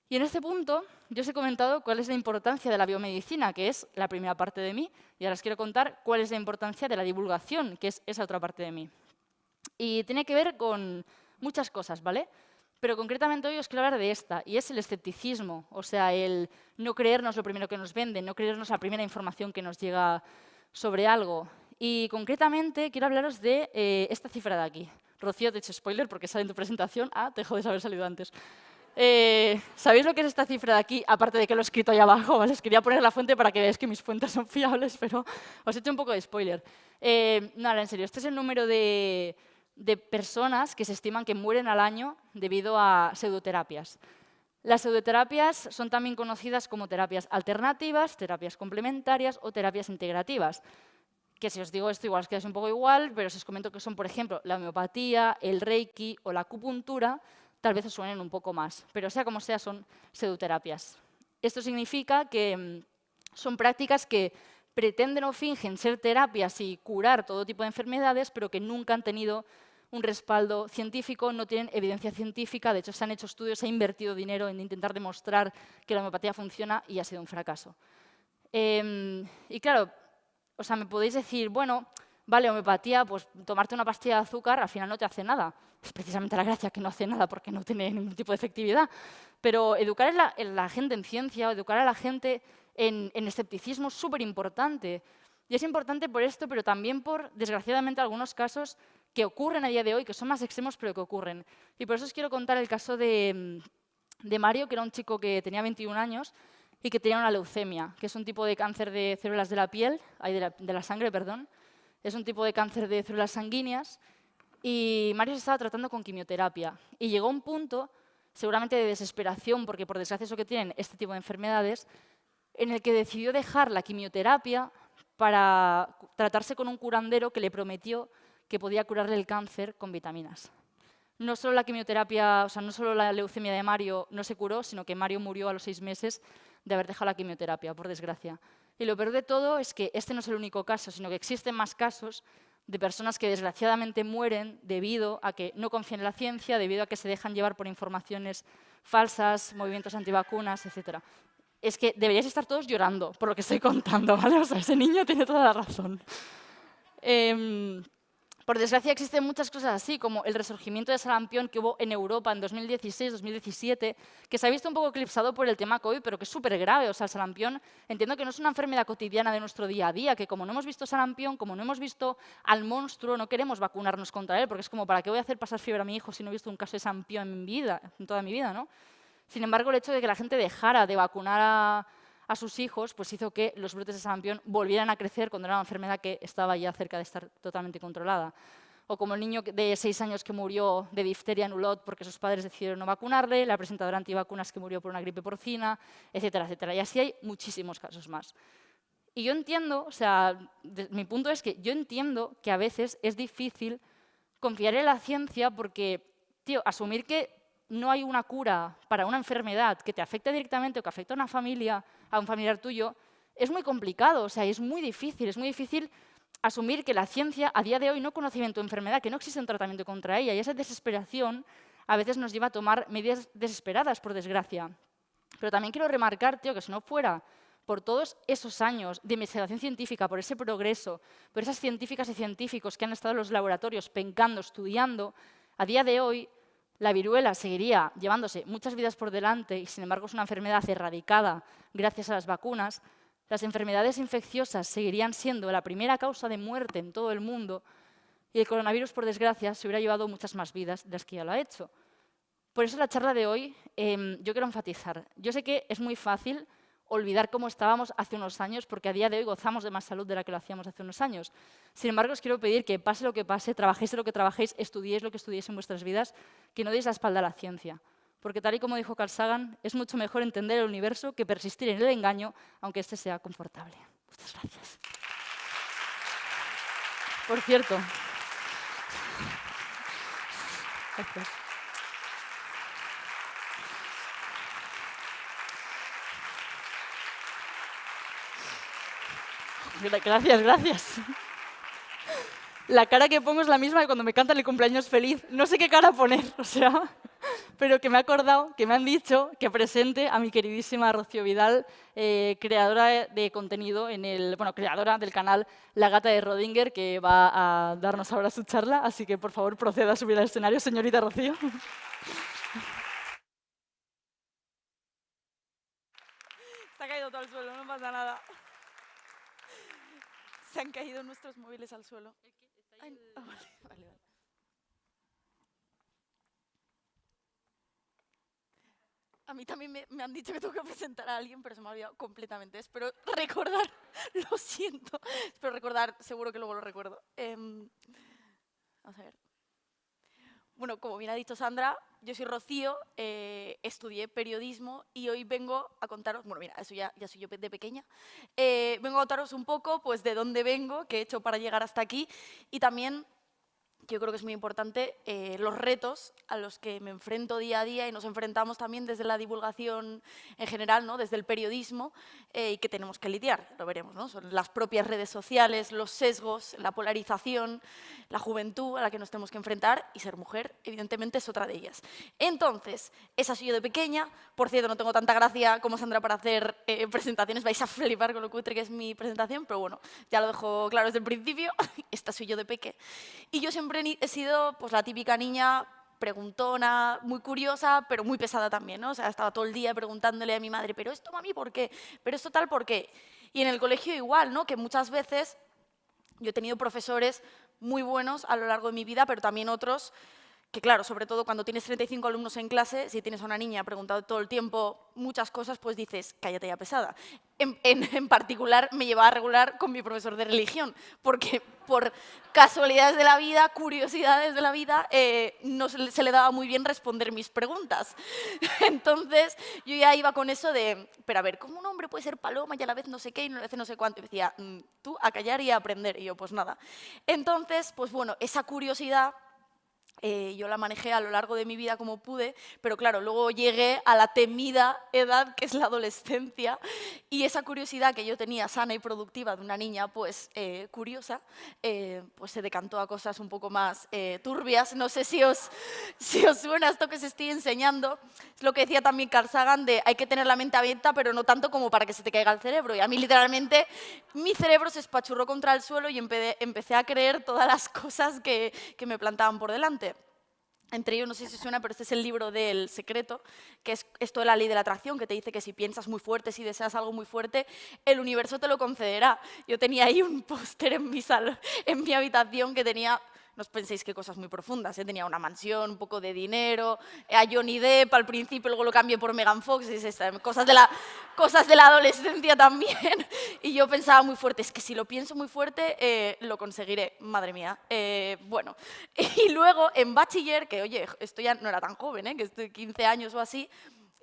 Y en este punto yo os he comentado cuál es la importancia de la biomedicina, que es la primera parte de mí, y ahora os quiero contar cuál es la importancia de la divulgación, que es esa otra parte de mí. Y tiene que ver con muchas cosas, ¿vale? Pero concretamente hoy os quiero hablar de esta, y es el escepticismo, o sea, el no creernos lo primero que nos venden, no creernos la primera información que nos llega sobre algo. Y concretamente quiero hablaros de esta cifra de aquí. Rocío, te he hecho spoiler porque sale en tu presentación. Ah, te jodes haber salido antes. ¿Sabéis lo que es esta cifra de aquí? Aparte de que lo he escrito ahí abajo, ¿vale? Os quería poner la fuente para que veáis que mis fuentes son fiables, pero os he hecho un poco de spoiler. No, ahora en serio, este es el número de personas que se estiman que mueren al año debido a pseudoterapias. Las pseudoterapias son también conocidas como terapias alternativas, terapias complementarias o terapias integrativas. Que si os digo esto igual os quedáis un poco igual, pero si os comento que son, por ejemplo, la homeopatía, el reiki o la acupuntura, tal vez os suenen un poco más. Pero sea como sea, son pseudoterapias. Esto significa que son prácticas que pretenden o fingen ser terapias y curar todo tipo de enfermedades, pero que nunca han tenido un respaldo científico, no tienen evidencia científica. De hecho, se han hecho estudios, se ha invertido dinero en intentar demostrar que la homeopatía funciona y ha sido un fracaso. Y claro, o sea, me podéis decir, bueno, vale, homeopatía, pues tomarte una pastilla de azúcar al final no te hace nada. Es precisamente la gracia que no hace nada porque no tiene ningún tipo de efectividad. Pero educar a la gente en ciencia, o educar a la gente en escepticismo es súper importante. Y es importante por esto, pero también por, desgraciadamente, algunos casos que ocurren a día de hoy, que son más extremos, pero que ocurren. Y por eso os quiero contar el caso de Mario, que era un chico que tenía 21 años y que tenía una leucemia, que es un tipo de cáncer de células de la piel, de la sangre, perdón. Es un tipo de cáncer de células sanguíneas. Y Mario se estaba tratando con quimioterapia. Y llegó a un punto, seguramente de desesperación, porque por desgracia es lo que tienen este tipo de enfermedades, en el que decidió dejar la quimioterapia para tratarse con un curandero que le prometió que podía curarle el cáncer con vitaminas. No solo la quimioterapia, o sea, no solo la leucemia de Mario no se curó, sino que Mario murió a los 6 meses de haber dejado la quimioterapia, por desgracia. Y lo peor de todo es que este no es el único caso, sino que existen más casos de personas que desgraciadamente mueren debido a que no confían en la ciencia, debido a que se dejan llevar por informaciones falsas, movimientos antivacunas, etc. Es que deberíais estar todos llorando por lo que estoy contando, ¿vale? O sea, ese niño tiene toda la razón. Por desgracia existen muchas cosas así, como el resurgimiento de sarampión que hubo en Europa en 2016-2017, que se ha visto un poco eclipsado por el tema COVID, pero que es súper grave. O sea, el sarampión, entiendo que no es una enfermedad cotidiana de nuestro día a día, que como no hemos visto sarampión, como no hemos visto al monstruo, no queremos vacunarnos contra él, porque es como, ¿para qué voy a hacer pasar fiebre a mi hijo si no he visto un caso de sarampión en mi vida, en toda mi vida, ¿no? Sin embargo, el hecho de que la gente dejara de vacunar a sus hijos, pues hizo que los brotes de sarampión volvieran a crecer cuando era una enfermedad que estaba ya cerca de estar totalmente controlada. O como el niño de 6 años que murió de difteria en Ulot porque sus padres decidieron no vacunarle, la presentadora antivacunas que murió por una gripe porcina, etcétera, etcétera. Y así hay muchísimos casos más. Y yo entiendo, o sea, mi punto es que yo entiendo que a veces es difícil confiar en la ciencia porque, tío, asumir que no hay una cura para una enfermedad que te afecte directamente o que afecte a una familia, a un familiar tuyo, es muy complicado, o sea, es muy difícil asumir que la ciencia a día de hoy no conoce bien tu enfermedad, que no existe un tratamiento contra ella, y esa desesperación a veces nos lleva a tomar medidas desesperadas, por desgracia. Pero también quiero remarcar, tío, que si no fuera por todos esos años de investigación científica, por ese progreso, por esas científicas y científicos que han estado en los laboratorios pencando, estudiando, a día de hoy la viruela seguiría llevándose muchas vidas por delante y, sin embargo, es una enfermedad erradicada gracias a las vacunas. Las enfermedades infecciosas seguirían siendo la primera causa de muerte en todo el mundo y el coronavirus, por desgracia, se hubiera llevado muchas más vidas de las que ya lo ha hecho. Por eso la charla de hoy yo quiero enfatizar. Yo sé que es muy fácil olvidar cómo estábamos hace unos años porque a día de hoy gozamos de más salud de la que lo hacíamos hace unos años. Sin embargo, os quiero pedir que pase lo que pase, trabajéis de lo que trabajéis, estudiéis lo que estudiéis en vuestras vidas, que no deis la espalda a la ciencia. Porque tal y como dijo Carl Sagan, es mucho mejor entender el universo que persistir en el engaño, aunque este sea confortable. Muchas gracias. Por cierto. Gracias. Gracias. La cara que pongo es la misma que cuando me cantan el cumpleaños feliz. No sé qué cara poner, o sea, pero que me he acordado, que me han dicho que presente a mi queridísima Rocío Vidal, creadora de contenido, creadora del canal La Gata de Rodinger, que va a darnos ahora su charla. Así que, por favor, proceda a subir al escenario, señorita Rocío. Se ha caído todo al suelo, no pasa nada. Se han caído nuestros móviles al suelo. Ay, vale. A mí también me han dicho que tengo que presentar a alguien, pero se me ha olvidado completamente. Espero recordar, lo siento, espero recordar, seguro que luego lo recuerdo. Vamos a ver. Bueno, como bien ha dicho Sandra, yo soy Rocío, estudié periodismo y hoy vengo a contaros, bueno, mira, eso ya soy yo de pequeña, vengo a contaros un poco pues, de dónde vengo, qué he hecho para llegar hasta aquí y también, yo creo que es muy importante, los retos a los que me enfrento día a día y nos enfrentamos también desde la divulgación en general, ¿no? Desde el periodismo y que tenemos que lidiar, lo veremos, ¿no? Son las propias redes sociales, los sesgos, la polarización, la juventud a la que nos tenemos que enfrentar y ser mujer, evidentemente, es otra de ellas. Entonces, esa soy yo de pequeña. Por cierto, no tengo tanta gracia como Sandra para hacer presentaciones, vais a flipar con lo cutre que es mi presentación, pero bueno, ya lo dejo claro desde el principio, esta soy yo de peque. Y yo siempre he sido pues, la típica niña preguntona, muy curiosa, pero muy pesada también, ¿no? O sea, estaba todo el día preguntándole a mi madre, pero esto, mami, ¿por qué? Pero esto tal, ¿por qué? Y en el colegio igual, ¿no? Que muchas veces yo he tenido profesores muy buenos a lo largo de mi vida, pero también otros que, claro, sobre todo cuando tienes 35 alumnos en clase, si tienes a una niña preguntando todo el tiempo muchas cosas, pues dices, cállate ya pesada. En particular, me llevaba a regular con mi profesor de religión, porque por casualidades de la vida, curiosidades de la vida, no se le daba muy bien responder mis preguntas. Entonces, yo ya iba con eso de, pero a ver, ¿cómo un hombre puede ser paloma y a la vez no sé qué y a la vez no sé cuánto? Y decía, tú a callar y a aprender. Y yo, pues nada. Entonces, pues bueno, esa curiosidad yo la manejé a lo largo de mi vida como pude, pero claro, luego llegué a la temida edad que es la adolescencia y esa curiosidad que yo tenía sana y productiva de una niña pues curiosa, pues se decantó a cosas un poco más turbias. No sé si os suena esto que os estoy enseñando. Es lo que decía también Carl Sagan de hay que tener la mente abierta, pero no tanto como para que se te caiga el cerebro. Y a mí literalmente mi cerebro se espachurró contra el suelo y empecé a creer todas las cosas que me plantaban por delante. Entre ellos, no sé si suena, pero este es el libro del Secreto, que es esto de la ley de la atracción, que te dice que si piensas muy fuerte, si deseas algo muy fuerte, el universo te lo concederá. Yo tenía ahí un póster en mi habitación que tenía, no os penséis que cosas muy profundas, tenía una mansión, un poco de dinero, a Johnny Depp al principio, luego lo cambié por Megan Fox, cosas de la adolescencia también. Y yo pensaba muy fuerte, es que si lo pienso muy fuerte, lo conseguiré, madre mía. Bueno, y luego en bachiller, que oye, esto ya no era tan joven, que estoy 15 años o así,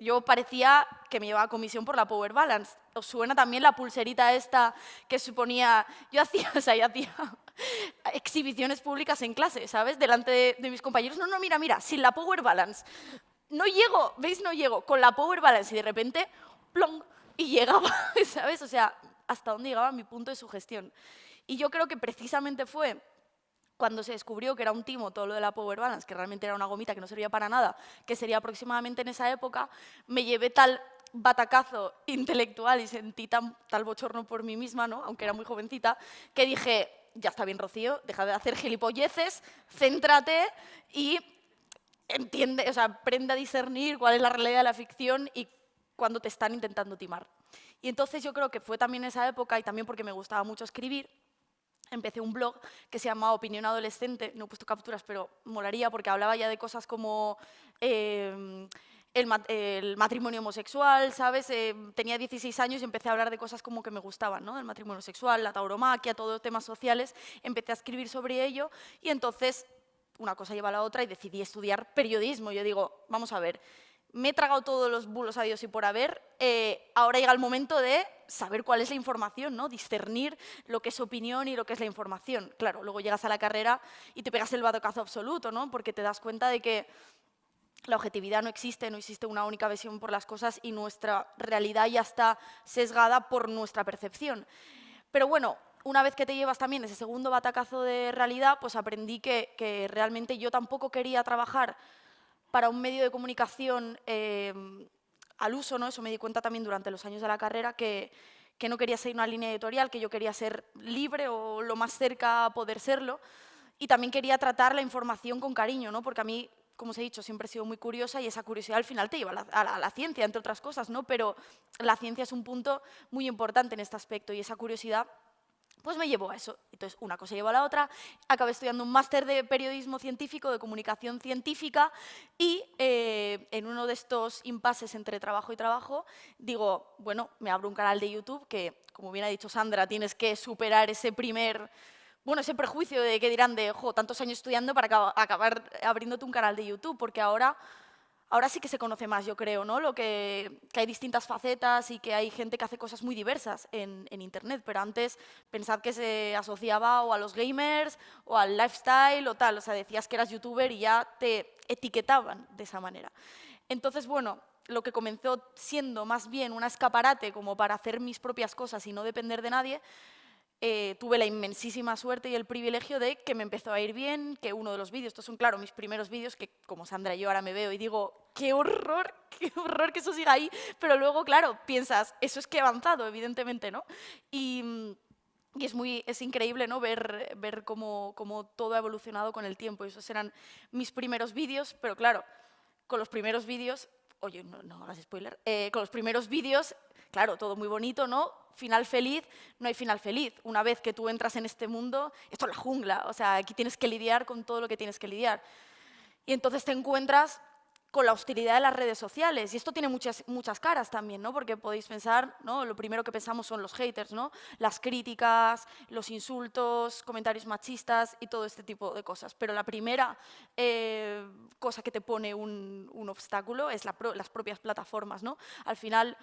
yo parecía que me llevaba comisión por la Power Balance. ¿Os suena también la pulserita esta que suponía? Yo hacía exhibiciones públicas en clase, ¿sabes? Delante de mis compañeros. No, mira, sin la Power Balance. No llego, ¿veis? No llego. Con la Power Balance y de repente, plong, y llegaba, ¿sabes? O sea, hasta dónde llegaba mi punto de sugestión. Y yo creo que precisamente fue cuando se descubrió que era un timo todo lo de la Power Balance, que realmente era una gomita que no servía para nada, que sería aproximadamente en esa época, me llevé tal batacazo intelectual y sentí tal bochorno por mí misma, ¿no? Aunque era muy jovencita, que dije, ya está bien, Rocío, deja de hacer gilipolleces, céntrate y entiende, o sea, aprende a discernir cuál es la realidad de la ficción y cuando te están intentando timar. Y entonces yo creo que fue también esa época, y también porque me gustaba mucho escribir, empecé un blog que se llamaba Opinión Adolescente, no he puesto capturas, pero molaría porque hablaba ya de cosas como el matrimonio homosexual, ¿sabes? Tenía 16 años y empecé a hablar de cosas como que me gustaban, ¿no? El matrimonio sexual, la tauromaquia, todos los temas sociales, empecé a escribir sobre ello y entonces una cosa lleva a la otra y decidí estudiar periodismo. Yo digo, vamos a ver, me he tragado todos los bulos a Dios y por haber, ahora llega el momento de saber cuál es la información, ¿no? Discernir lo que es opinión y lo que es la información. Claro, luego llegas a la carrera y te pegas el batacazo absoluto, ¿no? Porque te das cuenta de que la objetividad no existe una única visión por las cosas y nuestra realidad ya está sesgada por nuestra percepción. Pero bueno, una vez que te llevas también ese segundo batacazo de realidad, pues aprendí que realmente yo tampoco quería trabajar para un medio de comunicación al uso, ¿no? Eso me di cuenta también durante los años de la carrera, que no quería seguir una línea editorial, que yo quería ser libre o lo más cerca a poder serlo, y también quería tratar la información con cariño, ¿no? Porque a mí, como os he dicho, siempre he sido muy curiosa y esa curiosidad al final te lleva a la ciencia, entre otras cosas, ¿no? Pero la ciencia es un punto muy importante en este aspecto y esa curiosidad pues me llevó a eso. Entonces, una cosa llevó a la otra, acabé estudiando un máster de periodismo científico, de comunicación científica, y en uno de estos impases entre trabajo y trabajo, digo, bueno, me abro un canal de YouTube que, como bien ha dicho Sandra, tienes que superar ese ese prejuicio de que dirán de, tantos años estudiando para acabar abriéndote un canal de YouTube, porque ahora sí que se conoce más, yo creo, ¿no? Que hay distintas facetas y que hay gente que hace cosas muy diversas en Internet, pero antes pensad que se asociaba o a los gamers o al lifestyle o tal, o sea, decías que eras youtuber y ya te etiquetaban de esa manera. Entonces, bueno, lo que comenzó siendo más bien un escaparate como para hacer mis propias cosas y no depender de nadie, tuve la inmensísima suerte y el privilegio de que me empezó a ir bien, que uno de los vídeos, estos son, claro, mis primeros vídeos, que como Sandra y yo ahora me veo y digo, qué horror que eso siga ahí, pero luego, claro, piensas, eso es que he avanzado, evidentemente, ¿no? Y Y es increíble, ¿no? ver cómo todo ha evolucionado con el tiempo. Y esos eran mis primeros vídeos, pero claro, con los primeros vídeos, oye, no hagas spoiler, con los primeros vídeos, claro, todo muy bonito, ¿no? Final feliz, no hay final feliz. Una vez que tú entras en este mundo, esto es la jungla, o sea, aquí tienes que lidiar con todo lo que tienes que lidiar. Y entonces te encuentras con la hostilidad de las redes sociales. Y esto tiene muchas caras también, ¿no? Porque podéis pensar, ¿no? Lo primero que pensamos son los haters, ¿no? Las críticas, los insultos, comentarios machistas y todo este tipo de cosas. Pero la primera cosa que te pone un obstáculo es las propias plataformas, ¿no? Al final,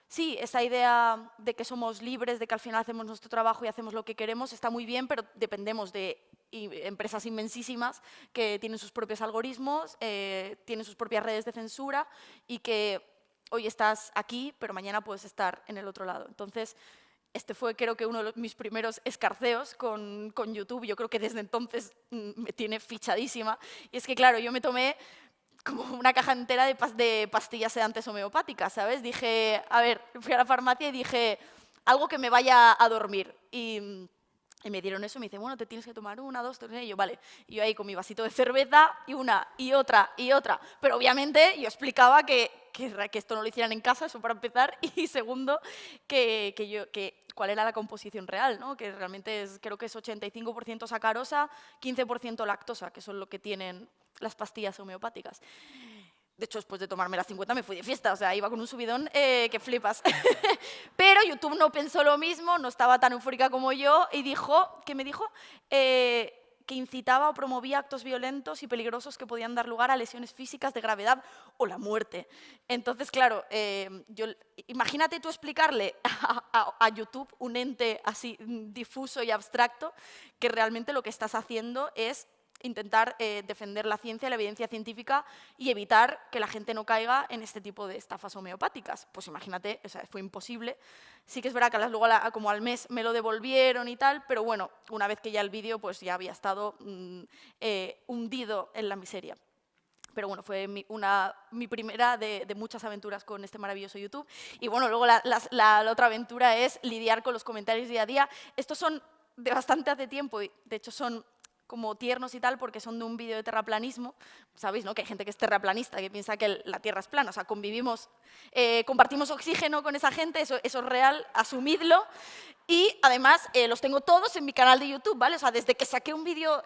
sí, esa idea de que somos libres, de que al final hacemos nuestro trabajo y hacemos lo que queremos, está muy bien, pero dependemos de empresas inmensísimas que tienen sus propios algoritmos, tienen sus propias redes de censura y que hoy estás aquí, pero mañana puedes estar en el otro lado. Entonces, este fue creo que uno de mis primeros escarceos con YouTube. Yo creo que desde entonces me tiene fichadísima. Y es que, claro, yo me tomé como una caja entera de pastillas sedantes homeopáticas, ¿sabes? Dije, a ver, fui a la farmacia y dije, algo que me vaya a dormir. Y me dieron eso, me dicen, bueno, te tienes que tomar una, dos, tres, y yo, vale. Y yo ahí con mi vasito de cerveza, y una, y otra, y otra. Pero obviamente yo explicaba que esto no lo hicieran en casa, eso para empezar, y segundo, cuál era la composición real, ¿no? Que realmente creo que es 85% sacarosa, 15% lactosa, que son lo que tienen las pastillas homeopáticas. De hecho, después de tomarme las 50 me fui de fiesta, o sea, iba con un subidón que flipas. Pero YouTube no pensó lo mismo, no estaba tan eufórica como yo y dijo, ¿qué me dijo? Que incitaba o promovía actos violentos y peligrosos que podían dar lugar a lesiones físicas de gravedad o la muerte. Entonces, claro, imagínate tú explicarle a YouTube, un ente así difuso y abstracto, que realmente lo que estás haciendo es intentar defender la ciencia, la evidencia científica y evitar que la gente no caiga en este tipo de estafas homeopáticas. Pues imagínate, o sea, fue imposible. Sí que es verdad que luego como al mes me lo devolvieron y tal, pero bueno, una vez que ya el vídeo pues ya había estado hundido en la miseria. Pero bueno, fue mi primera de muchas aventuras con este maravilloso YouTube. Y bueno, luego la otra aventura es lidiar con los comentarios día a día. Estos son de bastante hace tiempo, y de hecho son como tiernos y tal, porque son de un vídeo de terraplanismo. Sabéis, ¿no? Que hay gente que es terraplanista, que piensa que la Tierra es plana. O sea, convivimos, compartimos oxígeno con esa gente, eso es real, asumidlo. Y además los tengo todos en mi canal de YouTube, ¿vale? O sea, desde que saqué un vídeo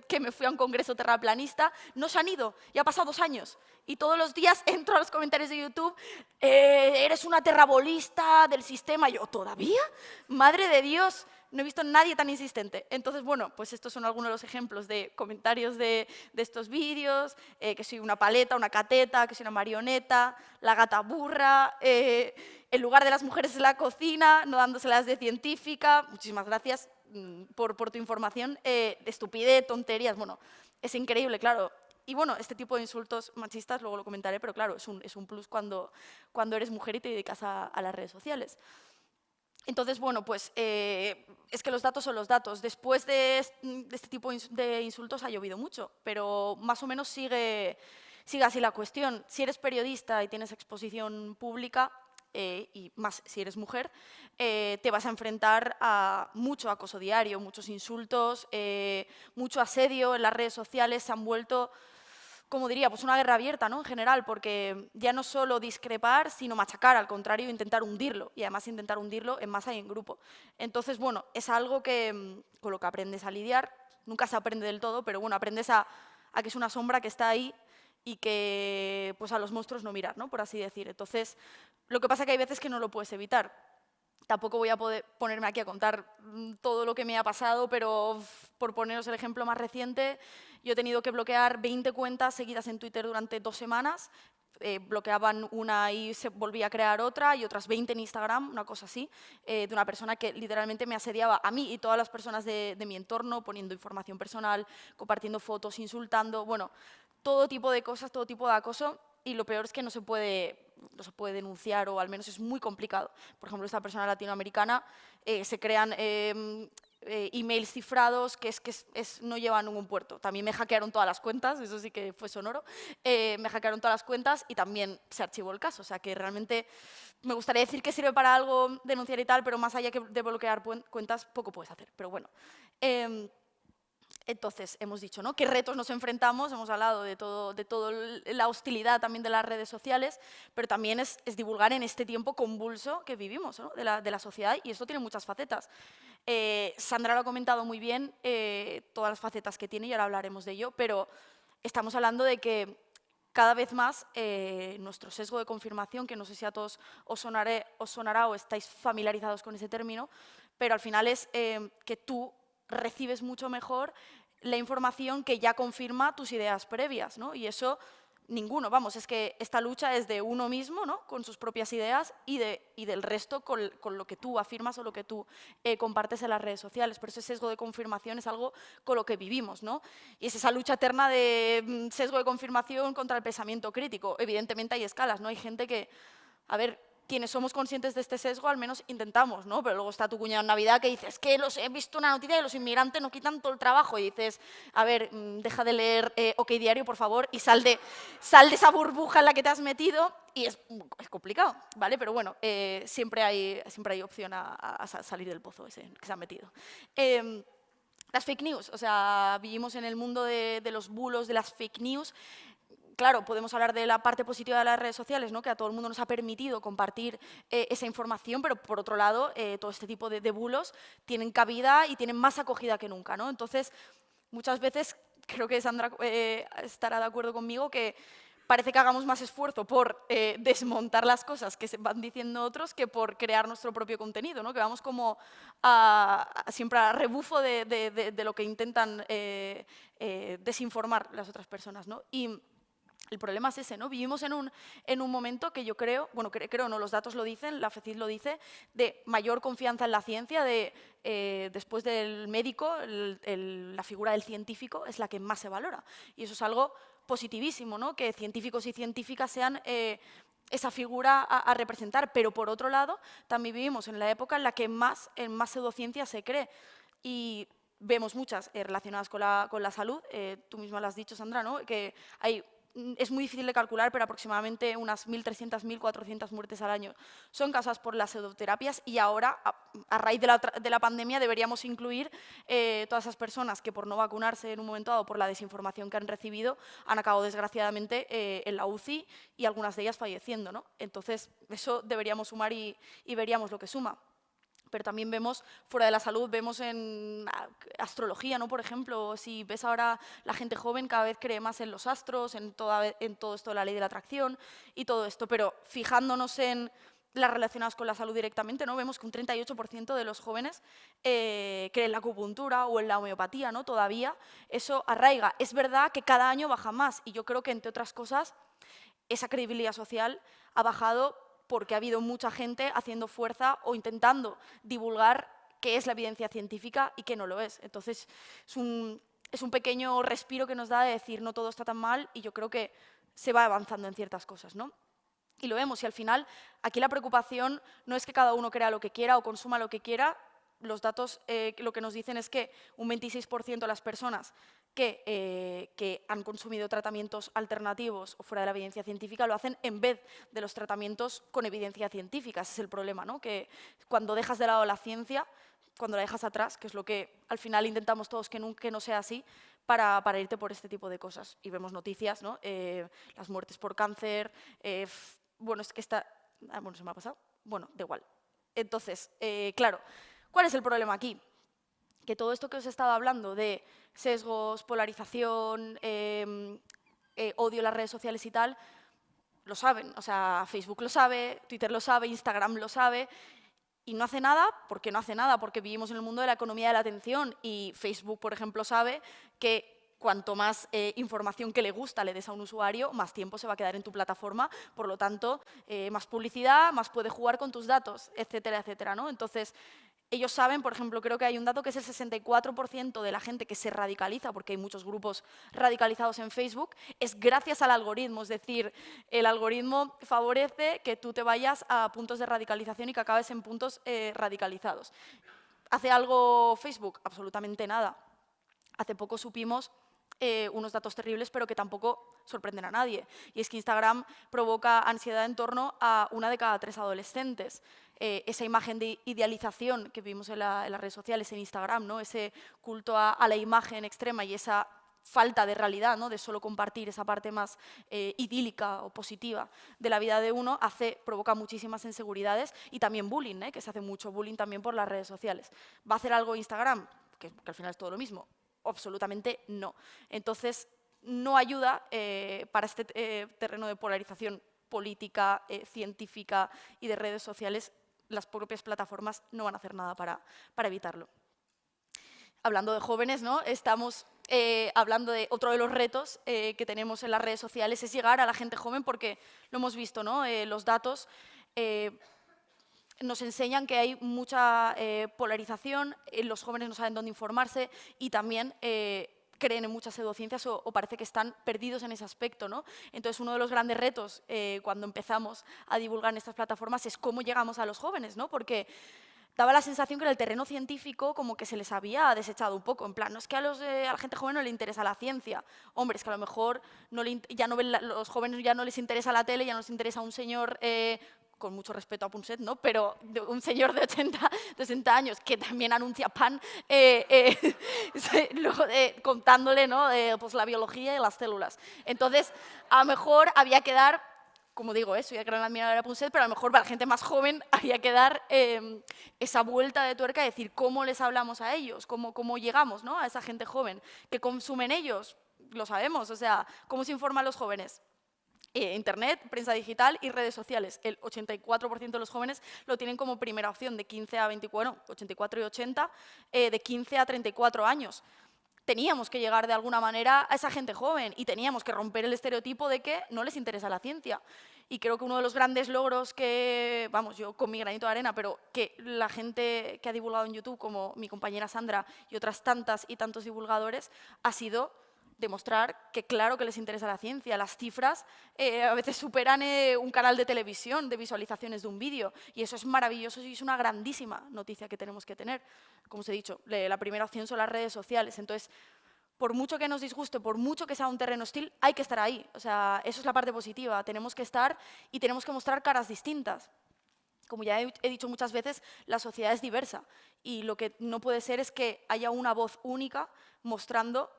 que me fui a un congreso terraplanista, no se han ido, ya han pasado 2 años. Y todos los días entro a los comentarios de YouTube, eres una terrabolista del sistema. Yo, ¿todavía? ¡Madre de Dios! No he visto a nadie tan insistente. Entonces, bueno, pues estos son algunos de los ejemplos de comentarios de estos vídeos, que soy una paleta, una cateta, que soy una marioneta, la gata burra, el lugar de las mujeres en la cocina, no dándoselas de científica. Muchísimas gracias por tu información. Estupidez, tonterías, bueno, es increíble, claro. Y bueno, este tipo de insultos machistas, luego lo comentaré, pero claro, es un plus cuando eres mujer y te dedicas a las redes sociales. Entonces, bueno, pues es que los datos son los datos. Después de este tipo de insultos ha llovido mucho, pero más o menos sigue así la cuestión. Si eres periodista y tienes exposición pública, y más si eres mujer, te vas a enfrentar a mucho acoso diario, muchos insultos, mucho asedio en las redes sociales. Se han vuelto, como diría, pues una guerra abierta, ¿no? En general, porque ya no solo discrepar, sino machacar, al contrario, intentar hundirlo, y además intentar hundirlo en masa y en grupo. Entonces, bueno, es algo con lo que aprendes a lidiar. Nunca se aprende del todo, pero bueno, aprendes a que es una sombra que está ahí y que pues a los monstruos no mirar, ¿no? Por así decir. Entonces, lo que pasa es que hay veces que no lo puedes evitar. Tampoco voy a poder ponerme aquí a contar todo lo que me ha pasado, pero por poneros el ejemplo más reciente, yo he tenido que bloquear 20 cuentas seguidas en Twitter durante 2 semanas. Bloqueaban una y se volvía a crear otra, y otras 20 en Instagram, una cosa así, de una persona que literalmente me asediaba a mí y todas las personas de mi entorno, poniendo información personal, compartiendo fotos, insultando, bueno, todo tipo de cosas, todo tipo de acoso. Y lo peor es que no se puede denunciar, o al menos es muy complicado. Por ejemplo, esta persona latinoamericana, se crean emails cifrados que no llevan ningún puerto. También me hackearon todas las cuentas, eso sí que fue sonoro. Me hackearon todas las cuentas y también se archivó el caso. O sea que realmente me gustaría decir que sirve para algo denunciar y tal, pero más allá que de bloquear cuentas, poco puedes hacer. Pero bueno. Entonces, hemos dicho, ¿no?, qué retos nos enfrentamos, hemos hablado de toda la hostilidad también de las redes sociales, pero también es divulgar en este tiempo convulso que vivimos, ¿no?, de la sociedad, y esto tiene muchas facetas. Sandra lo ha comentado muy bien, todas las facetas que tiene, y ahora hablaremos de ello, pero estamos hablando de que cada vez más nuestro sesgo de confirmación, que no sé si a todos os sonará o estáis familiarizados con ese término, pero al final es que tú recibes mucho mejor la información que ya confirma tus ideas previas, ¿no? Y eso ninguno, vamos, es que esta lucha es de uno mismo, ¿no?, con sus propias ideas y del resto con lo que tú afirmas o lo que tú compartes en las redes sociales. Pero ese sesgo de confirmación es algo con lo que vivimos, ¿no? Y es esa lucha eterna de sesgo de confirmación contra el pensamiento crítico. Evidentemente hay escalas, ¿no? Hay gente que, a ver, quienes somos conscientes de este sesgo, al menos intentamos, ¿no? Pero luego está tu cuñado en Navidad que dices que he visto una noticia de los inmigrantes no quitan todo el trabajo, y dices, a ver, deja de leer OK Diario, por favor, y sal de esa burbuja en la que te has metido, y es complicado, ¿vale? Pero bueno, siempre hay opción a salir del pozo ese que se han metido. Las fake news, o sea, vivimos en el mundo de los bulos, de las fake news. Claro, podemos hablar de la parte positiva de las redes sociales, ¿no?, que a todo el mundo nos ha permitido compartir esa información, pero por otro lado, todo este tipo de bulos tienen cabida y tienen más acogida que nunca, ¿no? Entonces, muchas veces, creo que Sandra estará de acuerdo conmigo, que parece que hagamos más esfuerzo por desmontar las cosas que se van diciendo otros que por crear nuestro propio contenido, ¿no? Que vamos como siempre a rebufo de lo que intentan desinformar las otras personas, ¿no? Y el problema es ese, ¿no? Vivimos en un momento que yo creo, bueno, creo no, los datos lo dicen, la FECID lo dice, de mayor confianza en la ciencia, después del médico, la figura del científico es la que más se valora. Y eso es algo positivísimo, ¿no?, que científicos y científicas sean esa figura a representar. Pero por otro lado, también vivimos en la época en la que en más pseudociencia se cree. Y vemos muchas relacionadas con la salud, tú misma lo has dicho, Sandra, ¿no?, que es muy difícil de calcular, pero aproximadamente unas 1.300, 1.400 muertes al año son causadas por las pseudoterapias, y ahora, a raíz de la pandemia, deberíamos incluir todas esas personas que por no vacunarse en un momento dado, por la desinformación que han recibido, han acabado desgraciadamente en la UCI, y algunas de ellas falleciendo, ¿no? Entonces, eso deberíamos sumar y veríamos lo que suma. Pero también vemos, fuera de la salud, vemos en astrología, ¿no?, por ejemplo, si ves ahora la gente joven cada vez cree más en los astros, en todo esto de la ley de la atracción y todo esto, pero fijándonos en las relacionadas con la salud directamente, ¿no?, vemos que un 38% de los jóvenes cree en la acupuntura o en la homeopatía, ¿no? Todavía eso arraiga. Es verdad que cada año baja más, y yo creo que, entre otras cosas, esa credibilidad social ha bajado porque ha habido mucha gente haciendo fuerza o intentando divulgar qué es la evidencia científica y qué no lo es. Entonces, es un pequeño respiro que nos da de decir no todo está tan mal, y yo creo que se va avanzando en ciertas cosas, ¿no? Y lo vemos, y al final aquí la preocupación no es que cada uno crea lo que quiera o consuma lo que quiera. Los datos lo que nos dicen es que un 26% de las personas que han consumido tratamientos alternativos o fuera de la evidencia científica lo hacen en vez de los tratamientos con evidencia científica. Ese es el problema, ¿no?, que cuando dejas de lado la ciencia, cuando la dejas atrás, que es lo que al final intentamos todos que no sea así, para irte por este tipo de cosas. Y vemos noticias, ¿no?, las muertes por cáncer, bueno, es que bueno, se me ha pasado, bueno, da igual. Entonces, claro, ¿cuál es el problema aquí? Que todo esto que os he estado hablando de sesgos, polarización, odio en las redes sociales y tal, lo saben. O sea, Facebook lo sabe, Twitter lo sabe, Instagram lo sabe, y no hace nada. ¿Por qué no hace nada? Porque vivimos en el mundo de la economía de la atención, y Facebook, por ejemplo, sabe que cuanto más información que le gusta le des a un usuario, más tiempo se va a quedar en tu plataforma, por lo tanto, más publicidad, más puede jugar con tus datos, etcétera, etcétera, ¿no? Entonces, ellos saben, por ejemplo, creo que hay un dato que es el 64% de la gente que se radicaliza, porque hay muchos grupos radicalizados en Facebook, es gracias al algoritmo. Es decir, el algoritmo favorece que tú te vayas a puntos de radicalización y que acabes en puntos radicalizados. ¿Hace algo Facebook? Absolutamente nada. Hace poco supimos unos datos terribles, pero que tampoco sorprenden a nadie. Y es que Instagram provoca ansiedad en torno a 1 de cada 3 adolescentes. Esa imagen de idealización que vimos en las redes sociales, en Instagram, ¿no? Ese culto a la imagen extrema y esa falta de realidad, ¿no? De solo compartir esa parte más idílica o positiva de la vida de uno, provoca muchísimas inseguridades y también bullying, que se hace mucho bullying también por las redes sociales. ¿Va a hacer algo Instagram? Que al final es todo lo mismo. Absolutamente no. Entonces, no ayuda para este terreno de polarización política, científica y de redes sociales. Las propias plataformas no van a hacer nada para evitarlo. Hablando de jóvenes, ¿no? Estamos hablando de otro de los retos que tenemos en las redes sociales, es llegar a la gente joven, porque lo hemos visto, ¿no? Los datos nos enseñan que hay mucha polarización, los jóvenes no saben dónde informarse y también creen en muchas pseudociencias o parece que están perdidos en ese aspecto, ¿no? Entonces, uno de los grandes retos cuando empezamos a divulgar en estas plataformas es cómo llegamos a los jóvenes, ¿no? Porque daba la sensación que en el terreno científico como que se les había desechado un poco, en plan, no es que a la gente joven no le interesa la ciencia. Hombre, es que a lo mejor los jóvenes ya no les interesa la tele, ya no les interesa un señor, con mucho respeto a Punset, ¿no? Pero un señor de 60 años que también anuncia pan, contándole, ¿no? Pues la biología y las células. Entonces, a lo mejor había que dar, como digo, soy la gran admiradora de Punset, pero a lo mejor para la gente más joven había que dar esa vuelta de tuerca y decir cómo les hablamos a ellos, cómo llegamos, ¿no? A esa gente joven. ¿Qué consumen ellos? Lo sabemos, o sea, ¿cómo se informan los jóvenes? Internet, prensa digital y redes sociales. El 84% de los jóvenes lo tienen como primera opción, de 15 a 24, 84 y 80, de 15 a 34 años. Teníamos que llegar de alguna manera a esa gente joven y teníamos que romper el estereotipo de que no les interesa la ciencia. Y creo que uno de los grandes logros que, vamos, yo con mi granito de arena, pero que la gente que ha divulgado en YouTube, como mi compañera Sandra y otras tantas y tantos divulgadores, ha sido demostrar que claro que les interesa la ciencia. Las cifras a veces superan un canal de televisión de visualizaciones de un vídeo y eso es maravilloso y es una grandísima noticia que tenemos que tener. Como os he dicho, la primera opción son las redes sociales, entonces por mucho que nos disguste, por mucho que sea un terreno hostil, hay que estar ahí. O sea, eso es la parte positiva, tenemos que estar y tenemos que mostrar caras distintas. Como ya he dicho muchas veces, la sociedad es diversa y lo que no puede ser es que haya una voz única mostrando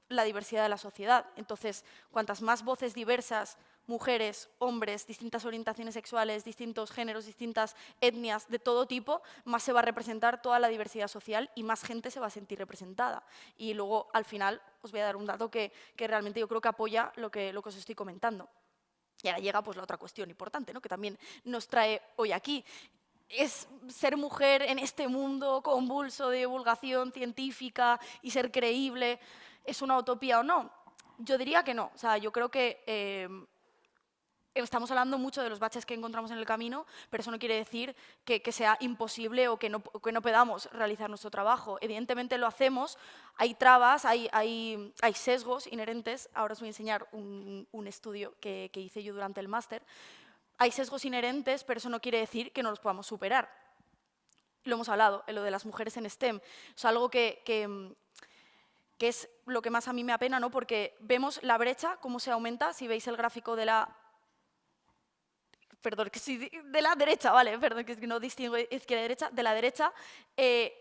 la diversidad de la sociedad. Entonces, cuantas más voces diversas, mujeres, hombres, distintas orientaciones sexuales, distintos géneros, distintas etnias, de todo tipo, más se va a representar toda la diversidad social y más gente se va a sentir representada. Y luego, al final, os voy a dar un dato que realmente yo creo que apoya lo que os estoy comentando. Y ahora llega pues la otra cuestión importante, ¿no? Que también nos trae hoy aquí. ¿Es ser mujer en este mundo convulso de divulgación científica y ser creíble? ¿Es una utopía o no? Yo diría que no. O sea, yo creo que estamos hablando mucho de los baches que encontramos en el camino, pero eso no quiere decir que sea imposible o que no podamos realizar nuestro trabajo. Evidentemente lo hacemos, hay trabas, hay sesgos inherentes. Ahora os voy a enseñar un estudio que hice yo durante el máster. Hay sesgos inherentes, pero eso no quiere decir que no los podamos superar. Lo hemos hablado, en lo de las mujeres en STEM. Es algo que es lo que más a mí me apena, ¿no? Porque vemos la brecha, cómo se aumenta, si veis el gráfico de la... Perdón, que sí, de la derecha, vale, perdón, que no distingo izquierda y derecha. De la derecha,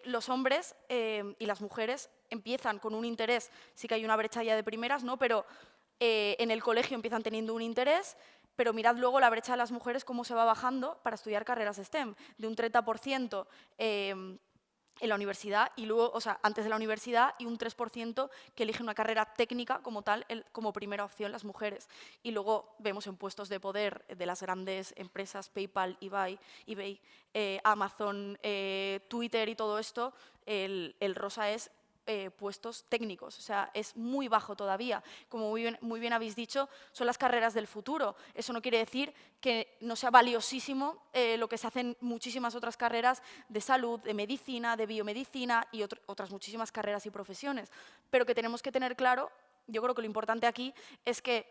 los hombres y las mujeres empiezan con un interés, sí que hay una brecha ya de primeras, ¿no? Pero en el colegio empiezan teniendo un interés, pero mirad luego la brecha de las mujeres cómo se va bajando para estudiar carreras STEM, de un 30% en la universidad y luego, o sea, antes de la universidad y un 3% que elige una carrera técnica como tal, como primera opción las mujeres. Y luego vemos en puestos de poder de las grandes empresas, PayPal, eBay, Amazon, Twitter y todo esto, el rosa es puestos técnicos, o sea, es muy bajo todavía. Como muy bien habéis dicho, son las carreras del futuro. Eso no quiere decir que no sea valiosísimo lo que se hacen muchísimas otras carreras de salud, de medicina, de biomedicina y otras muchísimas carreras y profesiones. Pero que tenemos que tener claro, yo creo que lo importante aquí es que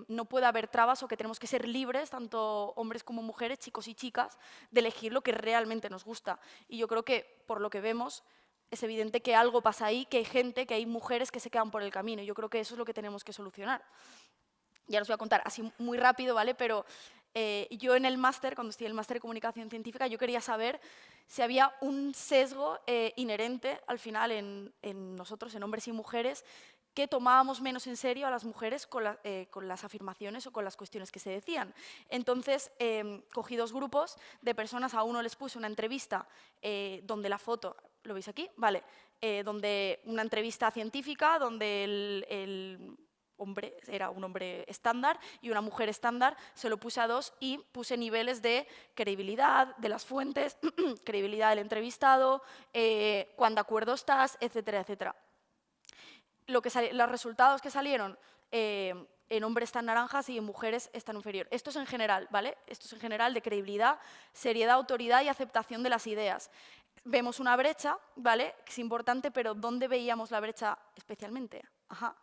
no puede haber trabas o que tenemos que ser libres, tanto hombres como mujeres, chicos y chicas, de elegir lo que realmente nos gusta. Y yo creo que, por lo que vemos, es evidente que algo pasa ahí, que hay gente, que hay mujeres que se quedan por el camino. Yo creo que eso es lo que tenemos que solucionar. Ya os voy a contar así muy rápido, ¿vale? Pero yo en el máster, cuando estudié el máster de comunicación científica, yo quería saber si había un sesgo inherente al final en nosotros, en hombres y mujeres, que tomábamos menos en serio a las mujeres con las afirmaciones o con las cuestiones que se decían. Entonces, cogí 2 grupos de personas, a uno les puse una entrevista donde la foto, ¿lo veis aquí? Vale, donde una entrevista científica, donde el hombre era un hombre estándar y una mujer estándar, se lo puse a 2 y puse niveles de credibilidad de las fuentes, credibilidad del entrevistado, cuán de acuerdo estás, etcétera, etcétera. Los resultados que salieron en hombres están naranjas y en mujeres están inferior. Esto es en general, ¿vale? Esto es en general de credibilidad, seriedad, autoridad y aceptación de las ideas. Vemos una brecha, ¿vale? Que es importante, pero ¿dónde veíamos la brecha especialmente? Ajá.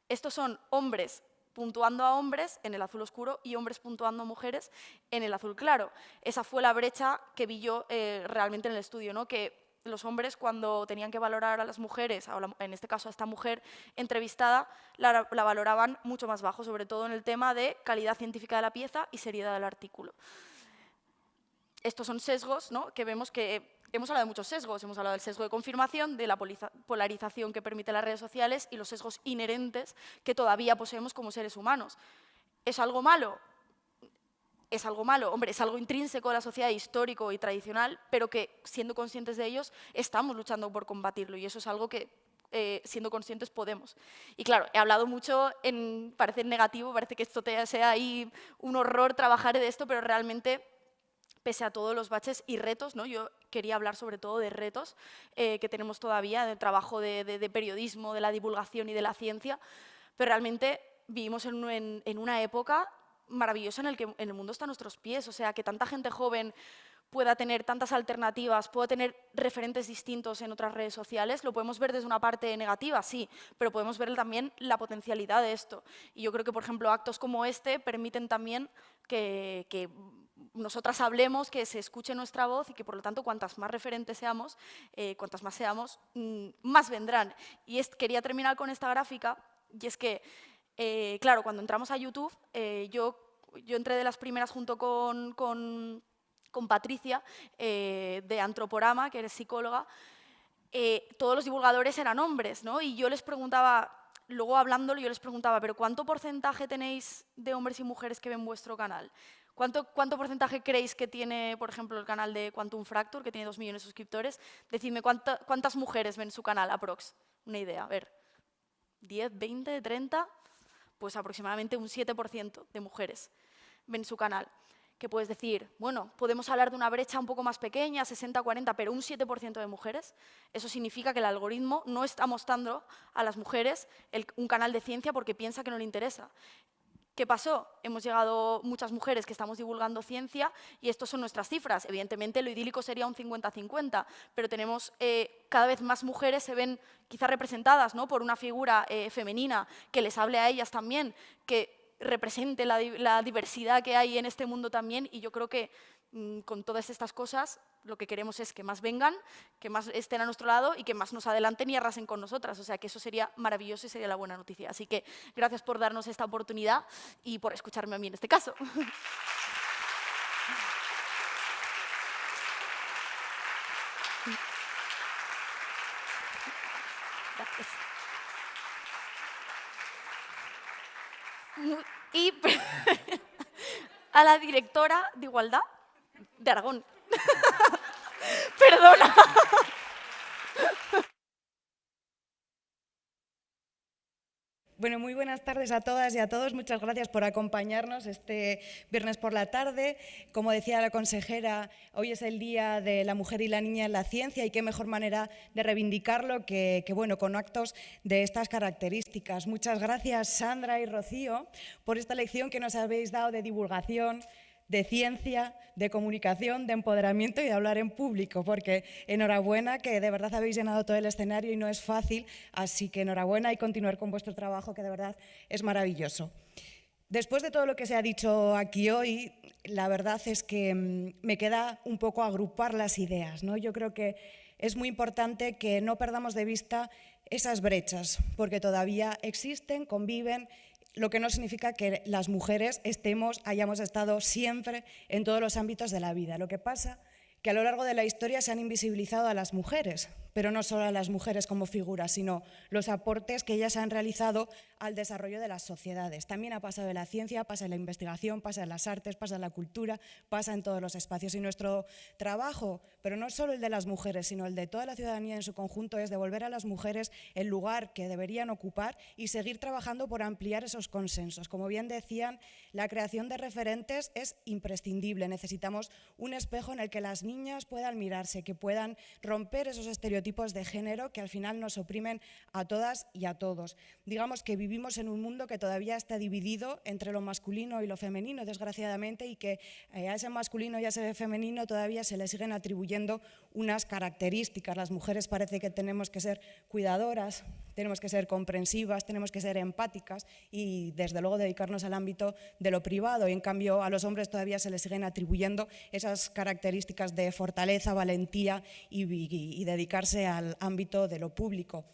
Estos son hombres puntuando a hombres en el azul oscuro y hombres puntuando a mujeres en el azul claro. Esa fue la brecha que vi yo realmente en el estudio, ¿no? Que los hombres, cuando tenían que valorar a las mujeres, en este caso a esta mujer entrevistada, la valoraban mucho más bajo, sobre todo en el tema de calidad científica de la pieza y seriedad del artículo. Estos son sesgos, ¿no? Que vemos que hemos hablado de muchos sesgos. Hemos hablado del sesgo de confirmación, de la polarización que permiten las redes sociales y los sesgos inherentes que todavía poseemos como seres humanos. ¿Es algo malo? Es algo malo, hombre, es algo intrínseco de la sociedad, histórico y tradicional, pero que, siendo conscientes de ellos, estamos luchando por combatirlo, y eso es algo que, siendo conscientes, podemos. Y claro, he hablado mucho, parece negativo, parece que esto sea ahí un horror trabajar de esto, pero realmente, pese a todos los baches y retos, ¿no? Yo quería hablar sobre todo de retos que tenemos todavía, del trabajo de periodismo, de la divulgación y de la ciencia, pero realmente vivimos en una época maravillosa en el que el mundo está a nuestros pies, o sea, que tanta gente joven pueda tener tantas alternativas, pueda tener referentes distintos en otras redes sociales, lo podemos ver desde una parte negativa, sí, pero podemos ver también la potencialidad de esto. Y yo creo que, por ejemplo, actos como este permiten también que nosotras hablemos, que se escuche nuestra voz y que, por lo tanto, cuantas más referentes seamos, cuantas más seamos, más vendrán. Y quería terminar con esta gráfica, y es que claro, cuando entramos a YouTube, yo entré de las primeras junto con Patricia, de Antroporama, que eres psicóloga. Todos los divulgadores eran hombres, ¿no? Y yo les preguntaba, luego hablándolo, yo les preguntaba, ¿pero cuánto porcentaje tenéis de hombres y mujeres que ven vuestro canal? ¿Cuánto porcentaje creéis que tiene, por ejemplo, el canal de Quantum Fracture, que tiene 2 millones de suscriptores? Decidme, ¿cuántas mujeres ven su canal, aprox? Una idea, a ver. ¿10, 20, 30? Pues aproximadamente un 7% de mujeres ven su canal. Que puedes decir, bueno, podemos hablar de una brecha un poco más pequeña, 60-40, pero un 7% de mujeres. Eso significa que el algoritmo no está mostrando a las mujeres un canal de ciencia porque piensa que no le interesa. ¿Qué pasó? Hemos llegado muchas mujeres que estamos divulgando ciencia y estas son nuestras cifras. Evidentemente, lo idílico sería un 50-50, pero tenemos cada vez más mujeres se ven quizás representadas, ¿no? Por una figura femenina que les hable a ellas también, que represente la diversidad que hay en este mundo también, y yo creo que con todas estas cosas lo que queremos es que más vengan, que más estén a nuestro lado y que más nos adelanten y arrasen con nosotras. O sea, que eso sería maravilloso y sería la buena noticia. Así que gracias por darnos esta oportunidad y por escucharme a mí en este caso. Gracias. Y a la directora de Igualdad de Aragón. Perdona. Bueno, muy buenas tardes a todas y a todos. Muchas gracias por acompañarnos este viernes por la tarde. Como decía la consejera, hoy es el Día de la Mujer y la Niña en la Ciencia, y qué mejor manera de reivindicarlo que bueno, con actos de estas características. Muchas gracias, Sandra y Rocío, por esta lección que nos habéis dado de divulgación, de ciencia, de comunicación, de empoderamiento y de hablar en público, porque enhorabuena, que de verdad habéis llenado todo el escenario y no es fácil, así que enhorabuena y continuar con vuestro trabajo, que de verdad es maravilloso. Después de todo lo que se ha dicho aquí hoy, la verdad es que me queda un poco agrupar las ideas, ¿no? Yo creo que es muy importante que no perdamos de vista esas brechas, porque todavía existen, conviven, lo que no significa que las mujeres hayamos estado siempre en todos los ámbitos de la vida. Lo que pasa que a lo largo de la historia se han invisibilizado a las mujeres, pero no solo a las mujeres como figuras, sino los aportes que ellas han realizado al desarrollo de las sociedades. También ha pasado en la ciencia, pasa en la investigación, pasa en las artes, pasa en la cultura, pasa en todos los espacios. Y nuestro trabajo, pero no solo el de las mujeres, sino el de toda la ciudadanía en su conjunto, es devolver a las mujeres el lugar que deberían ocupar y seguir trabajando por ampliar esos consensos. Como bien decían, la creación de referentes es imprescindible. Necesitamos un espejo en el que las niñas puedan mirarse, que puedan romper esos estereotipos de género que al final nos oprimen a todas y a todos. Digamos que vivimos en un mundo que todavía está dividido entre lo masculino y lo femenino, desgraciadamente, y que a ese masculino y a ese femenino todavía se le siguen atribuyendo unas características. Las mujeres parece que tenemos que ser cuidadoras, tenemos que ser comprensivas, tenemos que ser empáticas y, desde luego, dedicarnos al ámbito de lo privado. Y, en cambio, a los hombres todavía se les siguen atribuyendo esas características de fortaleza, valentía y dedicarse al ámbito de lo público.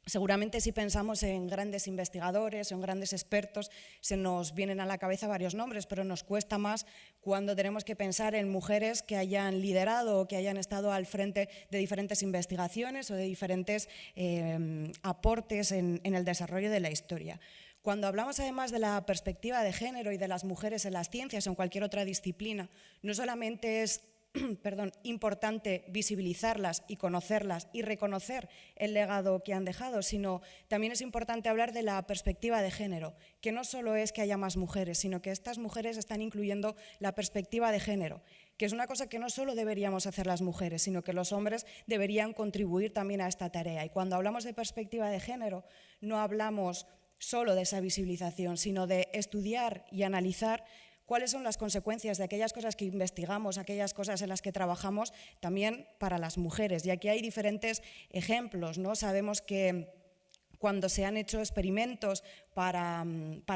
Seguramente si pensamos en grandes investigadores o en grandes expertos se nos vienen a la cabeza varios nombres, pero nos cuesta más cuando tenemos que pensar en mujeres que hayan liderado o que hayan estado al frente de diferentes investigaciones o de diferentes aportes en el desarrollo de la historia. Cuando hablamos además de la perspectiva de género y de las mujeres en las ciencias o en cualquier otra disciplina, no solamente es importante visibilizarlas y conocerlas y reconocer el legado que han dejado, sino también es importante hablar de la perspectiva de género, que no solo es que haya más mujeres, sino que estas mujeres están incluyendo la perspectiva de género, que es una cosa que no solo deberíamos hacer las mujeres, sino que los hombres deberían contribuir también a esta tarea. Y cuando hablamos de perspectiva de género, no hablamos solo de esa visibilización, sino de estudiar y analizar cuáles son las consecuencias de aquellas cosas que investigamos, aquellas cosas en las que trabajamos, también para las mujeres. Y aquí hay diferentes ejemplos, ¿no? Sabemos que cuando se han hecho experimentos para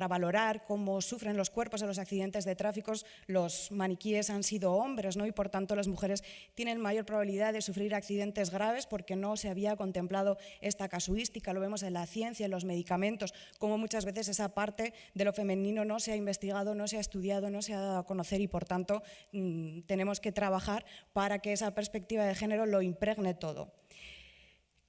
valorar cómo sufren los cuerpos en los accidentes de tráfico, los maniquíes han sido hombres, ¿no? Y por tanto las mujeres tienen mayor probabilidad de sufrir accidentes graves porque no se había contemplado esta casuística. Lo vemos en la ciencia, en los medicamentos, como muchas veces esa parte de lo femenino no se ha investigado, no se ha estudiado, no se ha dado a conocer y por tanto tenemos que trabajar para que esa perspectiva de género lo impregne todo.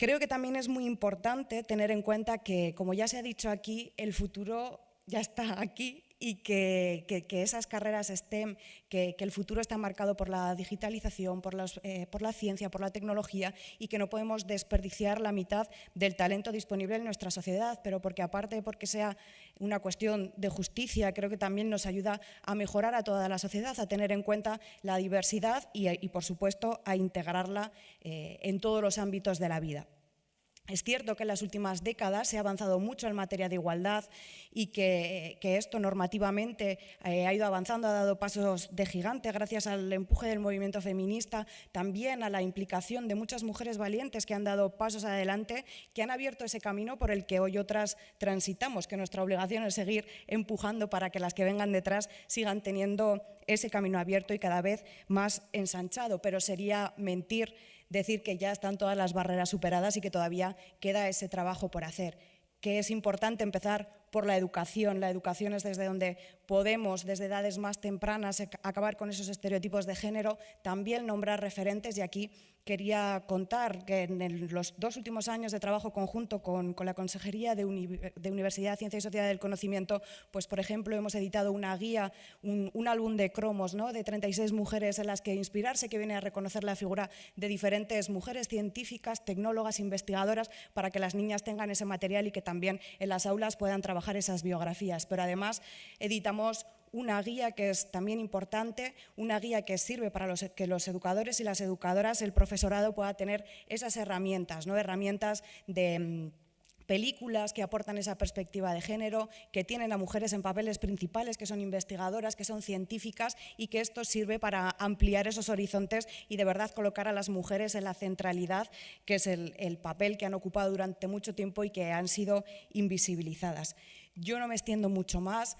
Creo que también es muy importante tener en cuenta que, como ya se ha dicho aquí, el futuro ya está aquí y que esas carreras STEM, que el futuro está marcado por la digitalización, por la ciencia, por la tecnología y que no podemos desperdiciar la mitad del talento disponible en nuestra sociedad, pero porque aparte porque sea una cuestión de justicia, creo que también nos ayuda a mejorar a toda la sociedad, a tener en cuenta la diversidad y por supuesto, a integrarla en todos los ámbitos de la vida. Es cierto que en las últimas décadas se ha avanzado mucho en materia de igualdad y que esto normativamente ha ido avanzando, ha dado pasos de gigante gracias al empuje del movimiento feminista, también a la implicación de muchas mujeres valientes que han dado pasos adelante, que han abierto ese camino por el que hoy otras transitamos, que nuestra obligación es seguir empujando para que las que vengan detrás sigan teniendo ese camino abierto y cada vez más ensanchado, pero sería mentir decir que ya están todas las barreras superadas y que todavía queda ese trabajo por hacer, que es importante empezar por la educación. La educación es desde donde podemos, desde edades más tempranas, acabar con esos estereotipos de género, también nombrar referentes y aquí quería contar que en los 2 últimos años de trabajo conjunto con la Consejería de Universidad, Ciencia y Sociedad del Conocimiento, pues por ejemplo hemos editado una guía, un álbum de cromos, ¿no? De 36 mujeres en las que inspirarse, que viene a reconocer la figura de diferentes mujeres científicas, tecnólogas, investigadoras, para que las niñas tengan ese material y que también en las aulas puedan trabajar esas biografías. Pero además editamos una guía que es también importante, una guía que sirve para que los educadores y las educadoras, el profesorado pueda tener esas herramientas, ¿no? Herramientas de películas que aportan esa perspectiva de género, que tienen a mujeres en papeles principales, que son investigadoras, que son científicas y que esto sirve para ampliar esos horizontes y de verdad colocar a las mujeres en la centralidad, que es el papel que han ocupado durante mucho tiempo y que han sido invisibilizadas. Yo no me extiendo mucho más.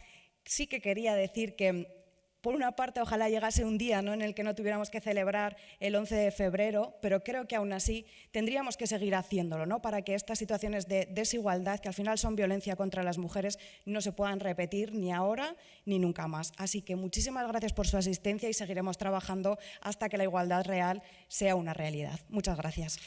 sí que quería decir que, por una parte, ojalá llegase un día, ¿no?, en el que no tuviéramos que celebrar el 11 de febrero, pero creo que aún así tendríamos que seguir haciéndolo, ¿no?, para que estas situaciones de desigualdad, que al final son violencia contra las mujeres, no se puedan repetir ni ahora ni nunca más. Así que muchísimas gracias por su asistencia y seguiremos trabajando hasta que la igualdad real sea una realidad. Muchas gracias.